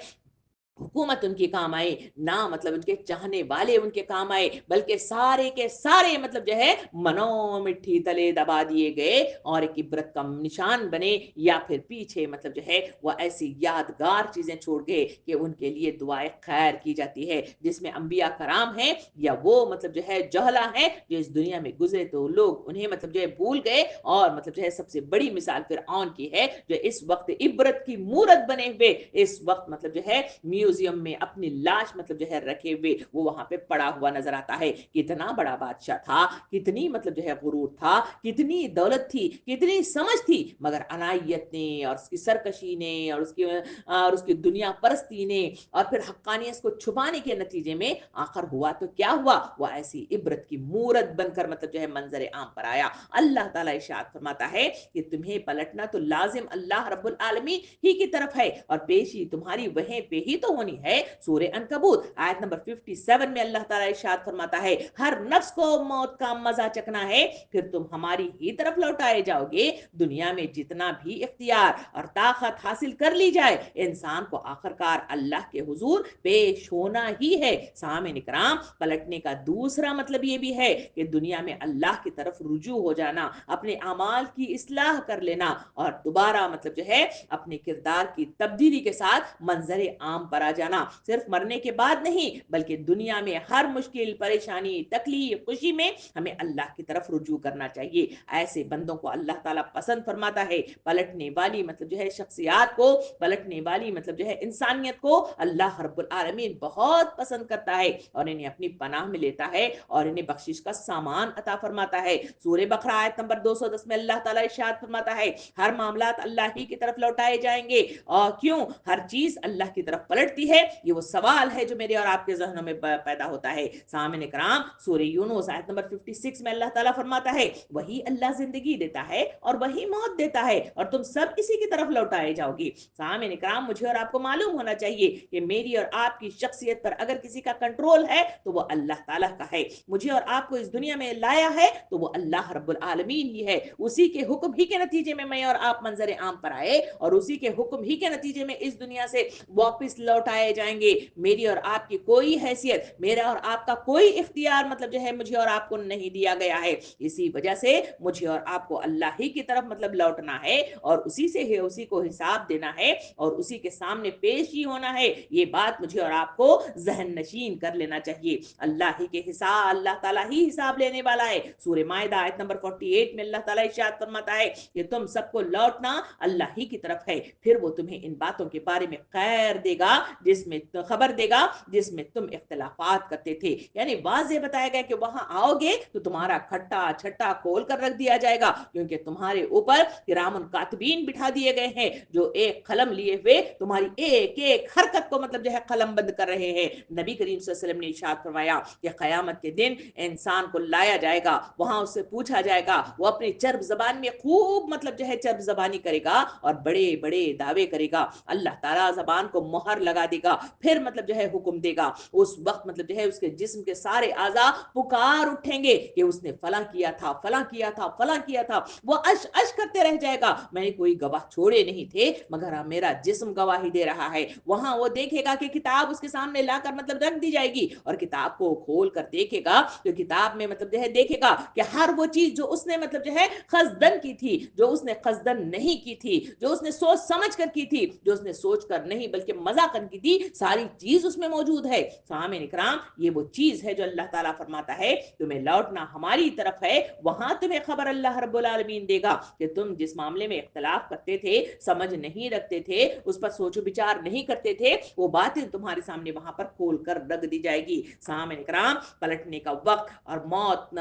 B: हुकूमत उनके काम आए, ना मतलब उनके चाहने वाले उनके काम आए, बल्कि सारे के सारे मतलब जो है मनो मिट्टी तले दबा दिए गए और एक इबरत का निशान बने, या फिर पीछे मतलब जो है वो ऐसी यादगार चीजें छोड़ गए कि उनके लिए दुआएं खैर की जाती है, जिसमें अंबिया कराम हैं या वो मतलब जो है जहला है जो इस दुनिया में गुजरे तो लोग उन्हें मतलब जो है भूल गए, और मतलब जो है सबसे बड़ी मिसाल फिरऔन की है जो इस वक्त इबरत की मूरत बने हुए इस वक्त मतलब जो है میوزیم میں اپنی لاش مطلب جو ہے رکھے ہوئے وہ وہاں پہ پڑا ہوا نظر آتا ہے. کتنا بڑا بادشاہ تھا, کتنی مطلب جو ہے غرور تھا, کتنی دولت تھی, کتنی سمجھ تھی, مگر عنایت نے اور اس کی سرکشی نے اور اس کی دنیا پرستی نے اور پھر حقانیت کو چھپانے کے نتیجے میں آخر ہوا تو کیا ہوا, وہ ایسی عبرت کی مورت بن کر مطلب جو ہے منظر عام پر آیا. اللہ تعالیٰ ارشاد فرماتا ہے کہ تمہیں پلٹنا تو لازم اللہ رب العالمین ہی کی طرف ہے اور پیشی تمہاری وہیں پہ ہی تو ہونی ہے. سورہ عنکبوت آیت نمبر 57 میں اللہ تعالیٰ ارشاد فرماتا ہے ہر نفس کو موت کا مزہ چکنا ہے, پھر تم ہماری ہی طرف لوٹائے جاؤ گے. دنیا میں جتنا بھی اختیار اور طاقت حاصل کر لی جائے, انسان کو آخرکار اللہ کے حضور پیش ہونا ہی ہے. سامعین اکرام, پلٹنے کا دوسرا مطلب یہ بھی ہے کہ دنیا میں اللہ کی طرف رجوع ہو جانا, اپنے اعمال کی اصلاح کر لینا اور دوبارہ مطلب جو ہے اپنے کردار کی تبدیلی کے ساتھ منظر عام پر آ جانا. صرف مرنے کے بعد نہیں بلکہ دنیا میں ہر مشکل, پریشانی, تکلیف, خوشی میں ہمیں اللہ کی طرف رجوع کرنا چاہیے. ایسے بندوں کو اللہ تعالیٰ پسند فرماتا ہے. پلٹنے والی مطلب جو ہے شخصیات کو, پلٹنے والی مطلب جو ہے انسانیت کو اللہ رب العالمین بہت پسند کرتا ہے اور انہیں اپنی پناہ میں لیتا ہے اور انہیں بخشش کا سامان عطا فرماتا ہے. سورہ بقرہ آیت نمبر 210 میں اللہ تعالیٰ ارشاد فرماتا ہے ہر معاملات اللہ ہی کی طرف لوٹائے جائیں گے. اور کیوں ہر چیز اللہ کی طرف پلٹتی ہے, یہ وہ سوال ہے جو میرے اور آپ کے ذہنوں میں پیدا ہوتا ہے. سامعین اکرام, سورہ یونس آیت نمبر 56 میں اللہ تعالیٰ فرماتا ہے وہی اللہ زندگی دیتا ہے اور وہی موت دیتا ہے اور تم سب اسی کی طرف لوٹائے جاؤ گے. سامعین اکرام, مجھے اور آپ کو معلوم ہونا چاہیے کہ میری اور آپ کی شخصیت پر اگر کسی کا کنٹرول ہے تو وہ اللہ تعالیٰ کا ہے. مجھے اور آپ کو اس دنیا میں لایا ہے تو وہ اللہ رب العالمین ہی ہے. اسی کے حکم ہی کے نتیجے میں اور آپ منظر عام پر آئے اور اسی کے حکم ہی کے نتیجے میں اس دنیا سے واپس لوٹائے جائیں گے. میری اور آپ کی کوئی حیثیت, میرا اور آپ کا کوئی اختیار مطلب جو ہے مجھے اور آپ کو نہیں دیا گیا ہے. اسی وجہ سے مجھے اور آپ کو اللہ ہی کی طرف مطلب لوٹنا ہے اور اسی سے ہے اسی کو حساب دینا ہے اور اسی کے سامنے پیش ہی ہونا ہے. یہ بات مجھے اور آپ کو ذہن نشین کر لینا چاہیے. اللہ ہی کے حساب, اللہ تعالیٰ ہی حساب لینے والا ہے. سورہ مائدہ آیت نمبر 48 میں اللہ تعالیٰ ارشاد فرماتا ہے کہ تم سب کو لوٹنا اللہ ہی کی طرف ہے, پھر وہ تمہیں ان باتوں کے بارے میں خیر دے گا جس میں خبر دے گا جس میں تم اختلافات کرتے تھے. یعنی واضح بتایا گیا کہ وہاں آؤ گے تو تمہارا کھٹا چھٹا کھول کر رکھ دیا جائے گا, کیونکہ تمہارے اوپر کرام کاتبین بٹھا دیے گئے ہیں جو ایک قلم لیے ہوئے تمہاری ایک ایک حرکت کو مطلب جو ہے قلم بند کر رہے ہیں. نبی کریم صلی اللہ علیہ وسلم نے ارشاد فرمایا کہ قیامت کے دن انسان کو لایا جائے گا, وہاں اس سے پوچھا جائے گا, وہ اپنی چرب زبان میں خوب مطلب جو ہے چرب زبانی کرے گا اور بڑے بڑے دعوے کرے گا. اللہ تعالیٰ زبان کو مہر لگا دے گا, پھر مطلب جو ہے حکم دے گا. اس وقت مطلب جو ہے اس کے جسم کے سارے اعضاء پکار اٹھیں گے کہ اس نے فلاں کیا تھا, فلاں کیا تھا, فلاں کیا تھا. وہ اش اش کرتے رہ جائے گا میں نے کوئی گواہ چھوڑے نہیں تھے مگر میرا جسم گواہی دے رہا ہے. وہاں وہ دیکھے گا کہ کتاب اس کے سامنے لا کر مطلب رکھ دی جائے گی اور کتاب کو کھول کر دیکھے گا تو کتاب میں مطلب جو ہے دیکھے گا کہ ہر وہ چیز جو اس نے مطلب جو ہے قصدن کی تھی, جو اس نے قصدن نہیں کی تھی, جو اس نے سوچ سمجھ کر کی تھی, جو اس نے سوچ کر نہیں بلکہ مذاقن کی تھی, ساری چیز اس میں موجود ہے. سامعین اکرام, یہ وہ چیز ہے جو اللہ تعالیٰ فرماتا ہے تمہیں لوٹنا ہماری طرف ہے, وہاں تمہیں خبر اللہ رب العالمین دے گا کہ تم جس معاملے میں اختلاف کرتے تھے, سمجھ نہیں رکھتے تھے, اس پر سوچ و بچار نہیں کرتے تھے, وہ باتیں تمہارے سامنے وہاں پر کھول کر رکھ دی جائے گی. سامعین اکرام, پلٹنے کا وقت اور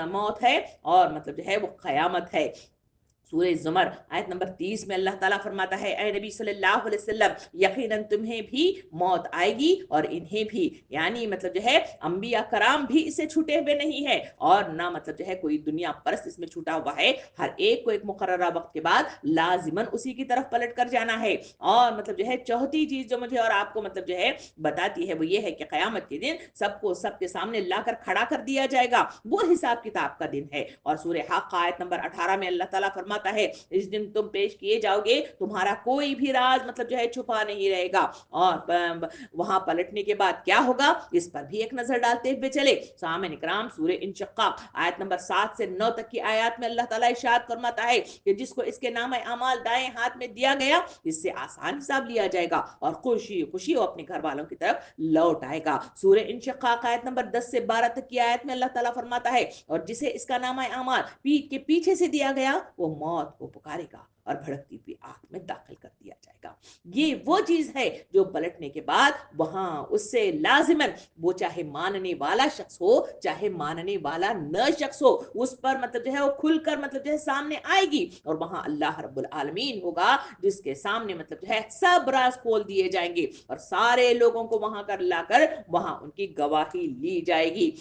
B: موت ہے اور مطلب جو ہے وہ قیامت ہے. سورہ زمر آیت نمبر 30 میں اللہ تعالیٰ فرماتا ہے اے نبی صلی اللہ علیہ وسلم یقیناً تمہیں بھی موت آئے گی اور انہیں بھی, یعنی مطلب جو ہے انبیاء کرام بھی اسے چھوٹے ہوئے نہیں ہے اور نہ مطلب جو ہے کوئی دنیا پرست اس میں چھوٹا ہوا ہے. ہر ایک کو ایک مقررہ وقت کے بعد لازماً اسی کی طرف پلٹ کر جانا ہے. اور مطلب جو ہے چوتھی چیز جو مجھے اور آپ کو مطلب جو ہے بتاتی ہے وہ یہ ہے کہ قیامت کے دن سب کو سب کے سامنے لا کر کھڑا کر دیا جائے گا, وہ حساب کتاب کا دن ہے. اور سورہ حق آیت نمبر 18 میں اللہ تعالیٰ فرماتا ہے اس دن تم پیش کیے جاؤ گے, تمہارا کوئی بھی راز مطلب جو ہے چھپا نہیں رہے گا. اور وہاں پلٹنے کے بعد کیا ہوگا اس پر بھی ایک نظر ڈالتے ہوئے چلے. سامعین اکرام, سورہ انشقاق آیت نمبر 7 سے 9 تک کی آیات میں اللہ تعالیٰ ارشاد فرماتا ہے کہ جس کو اس کے نامہ اعمال دائیں ہاتھ میں دیا گیا اس سے آسان حساب لیا جائے گا اور خوشی خوشی وہ اپنے گھر والوں کی طرف لوٹ آئے گا. سورہ انشقاق آیت نمبر 10 سے 12 تک کی آیت میں اللہ تعالیٰ فرماتا ہے اور جسے اس کا نامہ اعمال پیٹھ کے پیچھے سے دیا گیا وہ मौत को पुकारेगा और भड़कती हुई आग में दाखिल कर दिया जाएगा। ये वो चीज है जो पलटने के बाद वहां उससे लाजिमन, वो चाहे मानने वाला शख्स हो चाहे मानने वाला न शख्स हो, उस पर मतलब जो है वो खुलकर मतलब जो है सामने आएगी। और वहां अल्लाह रब्बुल आलमीन होगा जिसके सामने मतलब जो है सब राज खोल दिए जाएंगे और सारे लोगों को वहां कर लाकर वहां उनकी गवाही ली जाएगी।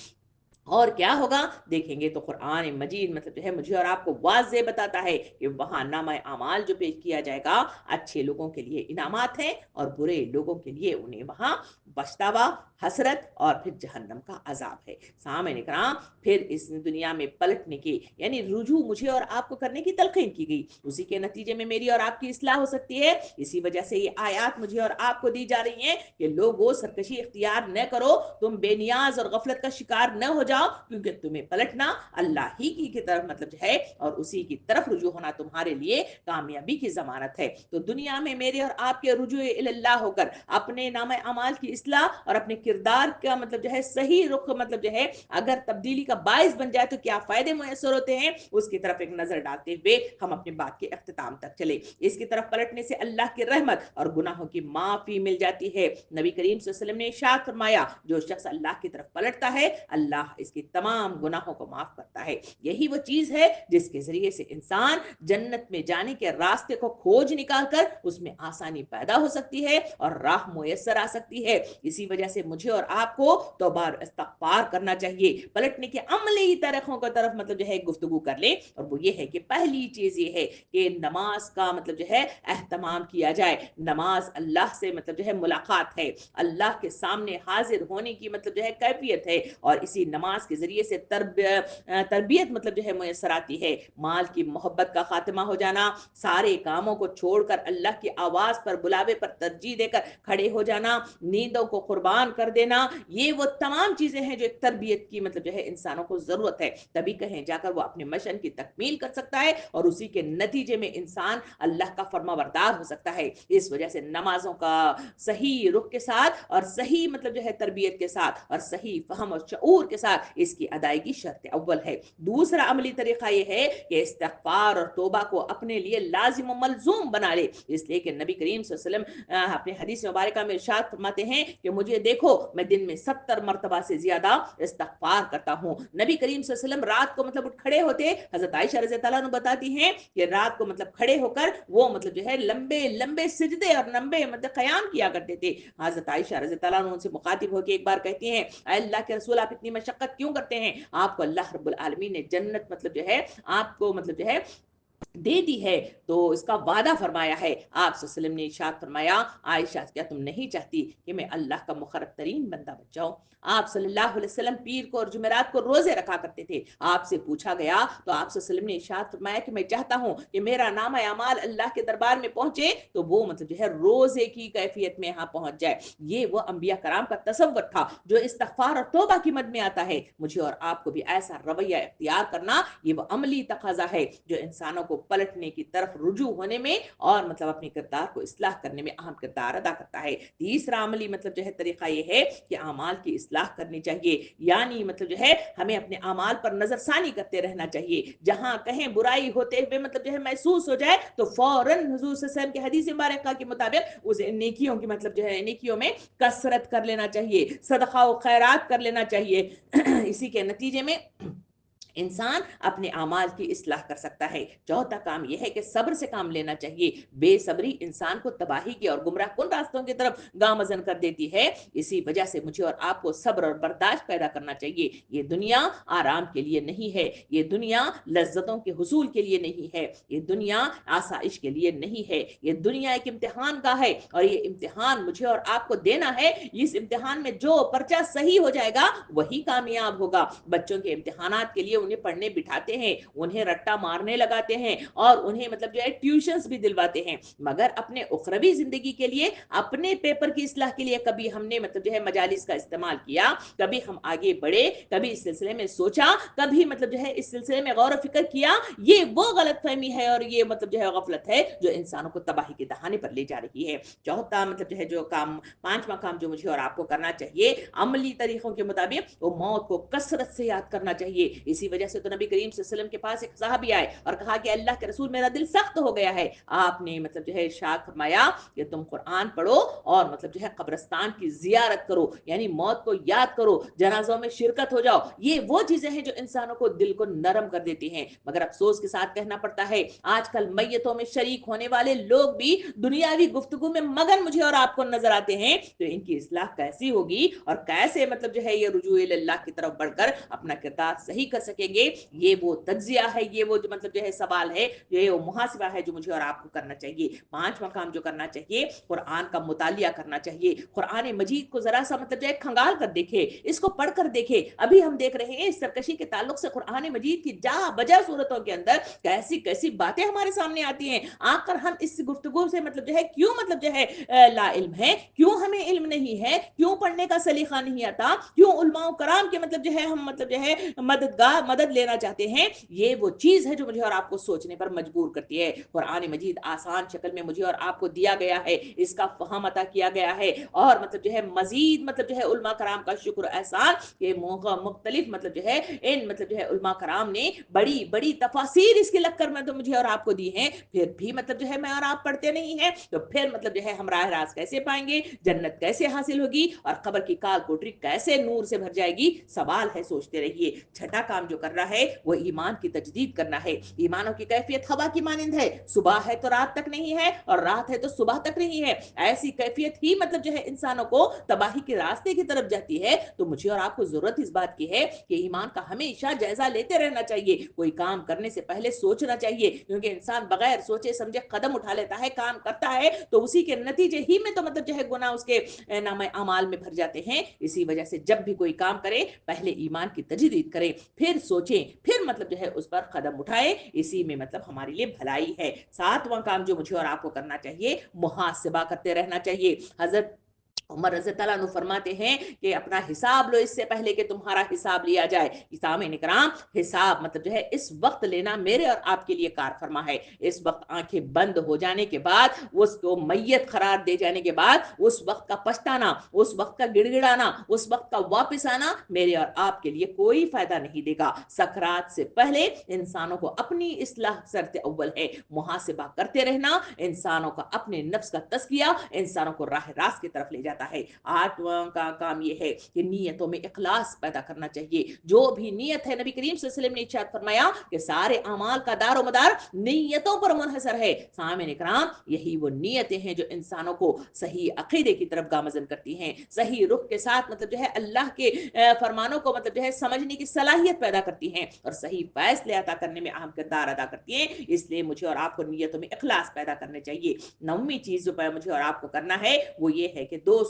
B: और क्या होगा देखेंगे तो कुरान मजीद मतलब जो है मुझे और आपको वाज़े बताता है कि वहां नामा अमाल जो पेश किया जाएगा, अच्छे लोगों के लिए इनामात हैं और बुरे लोगों के लिए उन्हें वहां पछतावा, हसरत और फिर जहन्नम का अजाब है। सामने कराम, फिर इस दुनिया में पलटने की यानी रुजू मुझे और आपको करने की तलकीन की गई, उसी के नतीजे में मेरी और आपकी इस्लाह हो सकती है। इसी वजह से ये आयात मुझे और आपको दी जा रही हैं कि लोगों सरकशी इख्तियार न करो, तुम बेनियाज और गफलत का शिकार न हो जाओ, क्योंकि तुम्हें पलटना अल्लाह ही की तरफ मतलब जो है और उसी की तरफ रुजू होना तुम्हारे लिए कामयाबी की जमानत है। तो दुनिया में मेरे और आपके रुजू इल्लाह होकर अपने नाम अमाल की इस्लाह और अपने किरदार का मतलब जो है सही रुख मतलब जो है अगर तब्दीली का बायस बन जाए तो क्या फायदे मुयसर होते हैं, उसकी तरफ एक नजर डालते हुए हम अपने बात के अख्तिताम तक चले। इसकी तरफ पलटने से अल्लाह की रहमत और गुनाहों की माफी मिल जाती है। नबी करीम सल्लल्लाहु अलैहि वसल्लम ने इरशाद फरमाया, जो शख्स अल्लाह की तरफ पलटता है अल्लाह इसकी तमाम गुनाहों को माफ करता है। यही वो चीज है जिसके जरिए से इंसान जन्नत में जाने के रास्ते को खोज निकाल कर उसमें आसानी पैदा हो सकती है और राह मुयस्सर आ सकती है। इसी वजह से मुझे और आपको तौबा और इस्तिगफार करना चाहिए। पलटने के अमली तरीकों की तरफ मतलब जो है गुफ्तगू कर ले, और वो ये है कि पहली चीज ये है कि नमाज का मतलब जो है एहतमाम किया जाए। नमाज अल्लाह से मतलब जो है मुलाकात है, अल्लाह के सामने हाजिर होने की मतलब जो है कैफियत है, और इसी नमाज के जरिए से तरबियत मतलब जो है मुयसर आती है। माल की मोहब्बत का खात्मा हो जाना, सारे कामों को छोड़कर अल्लाह की आवाज पर बुलावे पर तरजीह देकर खड़े हो जाना, नींदों को कुर्बान कर देना, ये वो तमाम चीजें हैं जो एक तरबियत की मतलब जो है इंसानों को जरूरत है। तभी कहीं जाकर वो अपने मिशन की तकमील कर सकता है और उसी के नतीजे में इंसान अल्लाह का फरमाबरदार हो सकता है। इस वजह से नमाजों का सही रुख के साथ और सही मतलब जो है तरबियत के साथ और सही फहम और शऊर के साथ इसकी अदायगी शर्त अव्वल है। दूसरा अमली तरीका यह है कि इस्तिगफार और तौबा को अपने लिए लाजिम और मलजूम बना ले, इसलिए कि नबी करीम सल्लल्लाहु अलैहि वसल्लम अपने हदीस मुबारक में इरशाद फरमाते हैं कि मुझे देखो मैं दिन में 70 मरतबा से ज्यादा इस्तिगफार करता हूं। नबी करीम सल्लल्लाहु अलैहि वसल्लम रात को मतलब उठ खड़े होते, हजरत आयशा रज़ी अल्लाह अन्हा बताती हैं कि रात को मतलब खड़े होकर वो मतलब जो है लंबे लंबे सिजदे और लंबे मतलब कयाम किया करते थे। हजरत आयशा रज़ी अल्लाह अन्हा उनसे मुखातिब होकर एक बार कहती हैं, अल्लाह के रसूल आप इतनी मशक्कत क्यों करते हैं, आपको अल्लाह रब्बुल आलमीन ने जन्नत मतलब जो है आपको मतलब जो है दे दी है, तो इसका वादा फरमाया है। आप सल्लल्लाहु अलैहि वसल्लम ने इरशाद फरमाया, आयशा क्या तुम नहीं चाहती कि मैं अल्लाह का मुकर्रब तरीन बंदा बन जाऊं। आप सल्लल्लाहु अलैहि वसल्लम पीर को और जुमेरात को रोजे रखा करते थे। आपसे पूछा गया तो आप सल्लल्लाहु अलैहि वसल्लम ने इरशाद फरमाया कि मैं चाहता हूं कि मेरा नाम अमाल अल्लाह के दरबार में पहुंचे तो वो मतलब जो है रोजे की कैफियत में यहाँ पहुंच जाए। ये वो अंबिया कराम का तसव्वुर था जो इस्तिगफार और तौबा की मद में आता है। मुझे और आपको भी ऐसा रवैया इख्तियार करना ये वो अमली तकाजा है जो इंसानों को पलटने की तरफ रुजू होने में और मतलब अपने किरदार को इस्लाह करने में अहम किरदार अदा करता है। तीसरा अमली मतलब जो है तरीका ये है कि अमाल की इस्लाह करनी चाहिए, यानी मतलब जो है हमें अपने अमाल पर नजरसानी करते रहना चाहिए। जहां कहीं बुराई होते हुए मतलब जो है महसूस हो जाए तो फौरन हुजूर सल्लल्लाहु अलैहि वसल्लम के हदीस मुबारक के मुताबिक उस नेकियों की मतलब जो है नेकियों में कसरत कर लेना चाहिए, सदका व खैरात कर लेना चाहिए। इसी के नतीजे में इंसान अपने अमाल की इस्लाह कर सकता है। चौथा काम यह है कि सब्र से काम लेना चाहिए। बेसब्री इंसान को तबाही की और गुमराह कुन रास्तों की तरफ गामजन कर देती है। इसी वजह से मुझे और आपको सब्र और बर्दाश्त पैदा करना चाहिए। ये दुनिया आराम के लिए नहीं है, ये दुनिया लज्जतों के हुसूल के लिए नहीं है, ये दुनिया आसाइश के लिए नहीं है, ये दुनिया एक इम्तिहान का है और ये इम्तिहान मुझे और आपको देना है। इस इम्तिहान में जो पर्चा सही हो जाएगा वही कामयाब होगा। बच्चों के इम्तिहानात के लिए उन्हें पढ़ने बिठाते हैं, उन्हें रट्टा मारने लगाते हैं और उन्हें मतलब जो है ट्यूशंस भी दिलवाते हैं, मगर अपने उखरवी जिंदगी के लिए अपने पेपर की इस्लाह के लिए कभी हमने मतलब जो है मजालिस का इस्तेमाल किया, कभी हम आगे बढ़े, कभी इस सिलसिले में सोचा, कभी मतलब जो है इस सिलसिले में गौर फिक्र किया। ये वो गलत फहमी है और ये मतलब जो है गफलत है जो इंसानों को तबाही के दहाने पर ले जा रही है। चौथा मतलब जो है जो काम, पांचवा काम जो मुझे और आपको करना चाहिए अमली तरीकों के मुताबिक, वो मौत को कसरत से याद करना चाहिए। इसी وجہ سے تو نبی کریم صلی اللہ علیہ وسلم کے پاس ایک صحابی آئے اور کہا کہ اللہ کے رسول میرا دل سخت ہو گیا ہے. آپ نے مطلب جو ہے ارشاد فرمایا کہ تم قرآن پڑھو اور مطلب جو ہے قبرستان کی زیارت کرو, یعنی موت کو یاد کرو, جنازوں میں شرکت ہو جاؤ. یہ وہ چیزیں ہیں جو انسانوں کو دل کو نرم کر دیتی ہیں. مگر افسوس کے ساتھ کہنا پڑتا ہے آج کل میتوں میں شریک ہونے والے لوگ بھی دنیاوی گفتگو میں مگن مجھے اور آپ کو نظر آتے ہیں. تو ان کی اصلاح کیسی ہوگی اور کیسے مطلب جو ہے یہ رجوع اللہ کی طرف بڑھ کر اپنا کردار صحیح کر سکیں گے؟ یہ وہ تجزیہ ہے, یہ وہ جو مطلب جو ہے سوال ہے, یہ وہ محاسبہ ہے جو مجھے اور آپ کو کرنا چاہیے. 5واں کام جو کرنا چاہیے, قرآن کا مطالعہ کرنا چاہیے. قرآن مجید کو ذرا سا مطلب جو ہے کھنگال کر دیکھے, اس کو پڑھ کر دیکھے. ابھی ہم دیکھ رہے ہیں اس سرکشی کے تعلق سے قرآن مجید کی جا بجا صورتوں کے اندر کیسی کیسی باتیں ہمارے سامنے آتی ہیں. آخر ہم اس گفتگو سے مطلب جو ہے کیوں مطلب جو ہے لا علم ہے, کیوں ہمیں علم نہیں ہے, کیوں پڑھنے کا سلیقہ نہیں آتا, کیوں علماء کرام کے مطلب جو ہے ہم مطلب جو ہے مدد لینا چاہتے ہیں. یہ وہ چیز ہے جو مجھے اور آپ کو سوچنے پر مجبور کرتی ہے. قرآن مجید آسان شکل میں مجھے اور آپ کو دیا گیا ہے, اس کا فہم عطا کیا گیا ہے, اور مطلب جو ہے مزید مطلب جو ہے علماء کرام کا شکر احسان کہ مختلف مطلب جو ہے ان مطلب جو ہے علماء کرام نے بڑی بڑی تفاسیر اس کے لگ کر مجھے اور آپ کو دی ہیں. پھر بھی مطلب جو ہے میں اور آپ پڑھتے نہیں ہیں, تو پھر مطلب جو ہے ہم راہ راست کیسے پائیں گے, جنت کیسے حاصل ہوگی, اور قبر کی کال کوٹری کیسے نور سے بھر جائے گی؟ سوال ہے, سوچتے رہیے. 6واں کام جو کرنا ہے وہ ایمان کی تجدید کرنا ہے. ایمانوں کی کیفیت ہوا کی مانند ہے, صبح ہے تو رات تک نہیں ہے, اور رات ہے تو صبح تک نہیں ہے. ایسی کیفیت ہی مطلب جو ہے انسانوں کو تباہی کے راستے کی طرف جاتی ہے. تو مجھے اور آپ کو ضرورت اس بات کی ہے کہ ایمان کا ہمیشہ جائزہ لیتے رہنا چاہیے. کوئی کام کرنے سے پہلے سوچنا چاہیے, کیونکہ انسان بغیر سوچے سمجھے قدم اٹھا لیتا ہے, کام کرتا ہے, تو اسی کے نتیجے ہی میں تو مطلب جو ہے گناہ اس کے نام اعمال میں بھر جاتے ہیں. اسی وجہ سے جب بھی کوئی کام کرے پہلے ایمان کی تجدید کرے, پھر سوچیں, پھر مطلب جو ہے اس پر قدم اٹھائے. اسی میں مطلب ہمارے لیے بھلائی ہے. 7واں کام جو مجھے اور آپ کو کرنا چاہیے, محاسبہ کرتے رہنا چاہیے. حضرت عمر رضی اللہ عنہ فرماتے ہیں کہ اپنا حساب لو اس سے پہلے کہ تمہارا حساب لیا جائے. سامعین کرام, حساب مطلب جو ہے اس وقت لینا میرے اور آپ کے لیے کار فرما ہے. اس وقت آنکھیں بند ہو جانے کے بعد, اس کو میت قرار دے جانے کے بعد, اس وقت کا پچھتانا, اس وقت کا گڑ گڑانا, اس وقت کا واپس آنا میرے اور آپ کے لیے کوئی فائدہ نہیں دے گا. سکرات سے پہلے انسانوں کو اپنی اصلاح شرط اول ہے. محاسبہ کرتے رہنا انسانوں کا اپنے نفس کا تزکیہ انسانوں کو راہ راست کی طرف لے جاتا ہے. 8واں کا کام یہ ہے کہ نیتوں میں اخلاص پیدا کرنا چاہیے. جو بھی نیت ہے, نبی کریم صلی اللہ علیہ وسلم نے ارشاد فرمایا کہ سارے اعمال کا دار و مدار نیتوں پر منحصر ہے. سامعین کرام, یہی وہ نیتیں ہیں جو انسانوں کو صحیح عقیدے کی طرف گامزن کرتی ہیں, صحیح رخ کے ساتھ مطلب جو ہے اللہ کے فرمانوں کو مطلب جو ہے سمجھنے کی صلاحیت پیدا کرتی ہیں, اور صحیح فیصلے عطا کرنے میں اہم کردار ادا کرتی ہیں. اس لیے مجھے اور آپ کو نیتوں میں اخلاص پیدا کرنے چاہیے. 9ویں چیز جو مجھے اور آپ کو کرنا ہے وہ یہ ہے کہ دوستوں,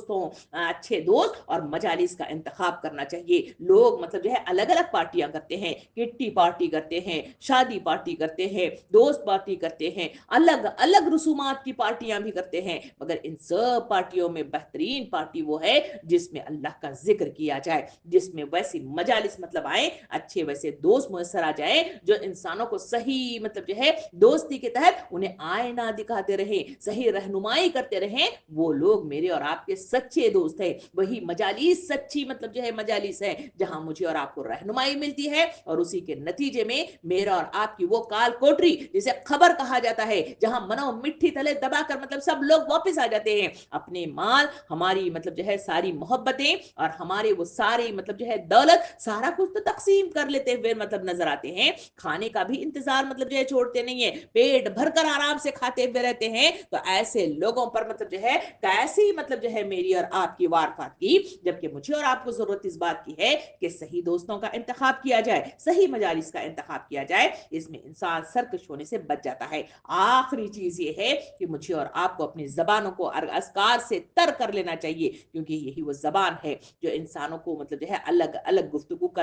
B: اچھے دوست اور مجالس کا انتخاب کرنا چاہیے. لوگ مطلب جو ہے الگ الگ پارٹیاں کرتے ہیں, کٹی پارٹی کرتے ہیں, شادی پارٹی کرتے ہیں, دوست پارٹی کرتے ہیں, الگ الگ رسومات کی پارٹیاں بھی کرتے ہیں. مگر ان سب پارٹیوں میں بہترین پارٹی وہ ہے جس میں اللہ کا ذکر کیا جائے, جس میں ویسی مجالس مطلب آئے, اچھے ویسے دوست میسر آ جائیں جو انسانوں کو صحیح مطلب جو ہے دوستی کے تحت انہیں آئینہ دکھاتے رہیں, صحیح رہنمائی کرتے رہیں. وہ لوگ میرے اور آپ کے سچے دوست ہیں. وہی مجالس سچی مطلب جو ہے مجالس ہے جہاں مجھے اور آپ کو رہنمائی ملتی ہے, اور اسی کے نتیجے میں میرا اور آپ کی وہ کال کوٹری جسے خبر کہا جاتا ہے, جہاں منو مٹھی تلے دبا کر مطلب سب لوگ واپس آ جاتے ہیں. اپنے مال, ہماری مطلب جو ہے ساری محبتیں, اور ہمارے وہ ساری مطلب جو ہے دولت, سارا کچھ تو تقسیم کر لیتے ہوئے مطلب نظر آتے ہیں. کھانے کا بھی انتظار مطلب جو ہے چھوڑتے نہیں ہیں, پیٹ بھر کر آرام سے کھاتے ہوئے رہتے ہیں. تو ایسے لوگوں پر مطلب جو ہے کیسی مطلب جو ہے میری اور آپ کی وارفات کی, جبکہ مجھے اور آپ کو ضرورت اس بات کی ہے کہ صحیح دوستوں کا انتخاب کیا جائے, صحیح مجالس کا انتخاب کیا جائے. اس میں انسان سرکش ہونے سے بچ جاتا ہے. آخری چیز یہ ہے کہ مجھے اور آپ کو اپنی زبانوں کو اذکار سے تر کر لینا چاہیے, کیونکہ یہی وہ زبان ہے جو انسانوں کو مطلب جو ہے الگ الگ گفتگو کا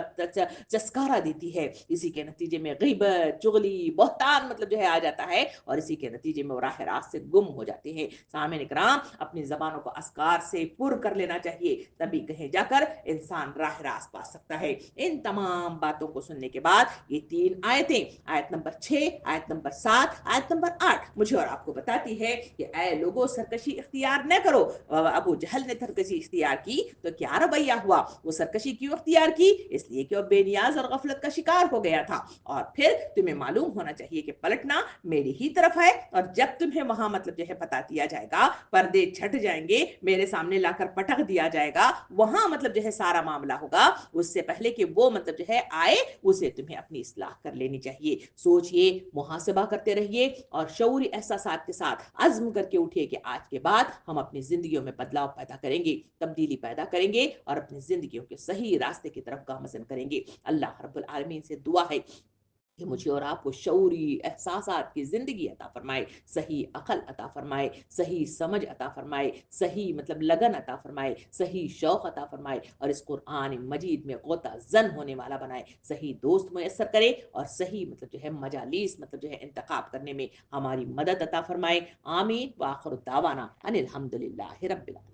B: چسکارا دیتی ہے. اسی کے نتیجے میں غیبت, چغلی, بہتان مطلب جو ہے آ جاتا ہے, اور اسی کے نتیجے میں وہ راہ راست سے گم ہو جاتے ہیں. سامعین کرام, اپنی زبانوں کو اذکار سے پر کر لینا چاہیے، تبھی کہیں جا کر انسان راہ راست پا سکتا ہے۔ ان تمام باتوں کو سننے کے بعد یہ 3 آیتیں، آیت نمبر 6، آیت نمبر 7، آیت نمبر 8 مجھے اور آپ کو بتاتی ہے کہ اے لوگوں سرکشی اختیار نہ کرو۔ ابو جہل نے سرکشی اختیار کی تو کیا رویہ ہوا؟ وہ سرکشی کیوں اختیار کی؟ اس لیے کہ وہ بے نیاز اور غفلت کا شکار ہو گیا تھا۔ اور پھر تمہیں معلوم ہونا چاہیے کہ پلٹنا میری ہی طرف ہے، اور جب تمہیں وہاں مطلب جو ہے بتا دیا جائے گا، پردے چھٹ جائیں گے، میرے سامنے لا کر پٹک دیا جائے گا، وہاں مطلب جو ہے سارا معاملہ ہوگا، اس سے پہلے کہ وہ مطلب جو ہے آئے، اسے تمہیں اپنی اصلاح کر لینی چاہیے۔ سوچئے، محاسبہ کرتے رہیے، اور شعوری احساسات کے ساتھ عزم کر کے اٹھیے کہ آج کے بعد ہم اپنی زندگیوں میں بدلاؤ پیدا کریں گے، تبدیلی پیدا کریں گے، اور اپنی زندگیوں کے صحیح راستے کی طرف گامزن کریں گے۔ اللہ رب العالمین سے دعا ہے کہ مجھے اور آپ کو شعوری احساسات کی زندگی عطا فرمائے، صحیح عقل عطا فرمائے، صحیح سمجھ عطا فرمائے، صحیح مطلب لگن عطا فرمائے، صحیح شوق عطا فرمائے، اور اس قرآن مجید میں غوطہ زن ہونے والا بنائے، صحیح دوست میسر کرے، اور صحیح مطلب جو ہے مجالس مطلب جو ہے انتخاب کرنے میں ہماری مدد عطا فرمائے۔ آمین، وآخر دعوانا ان الحمد للہ رب العالمین۔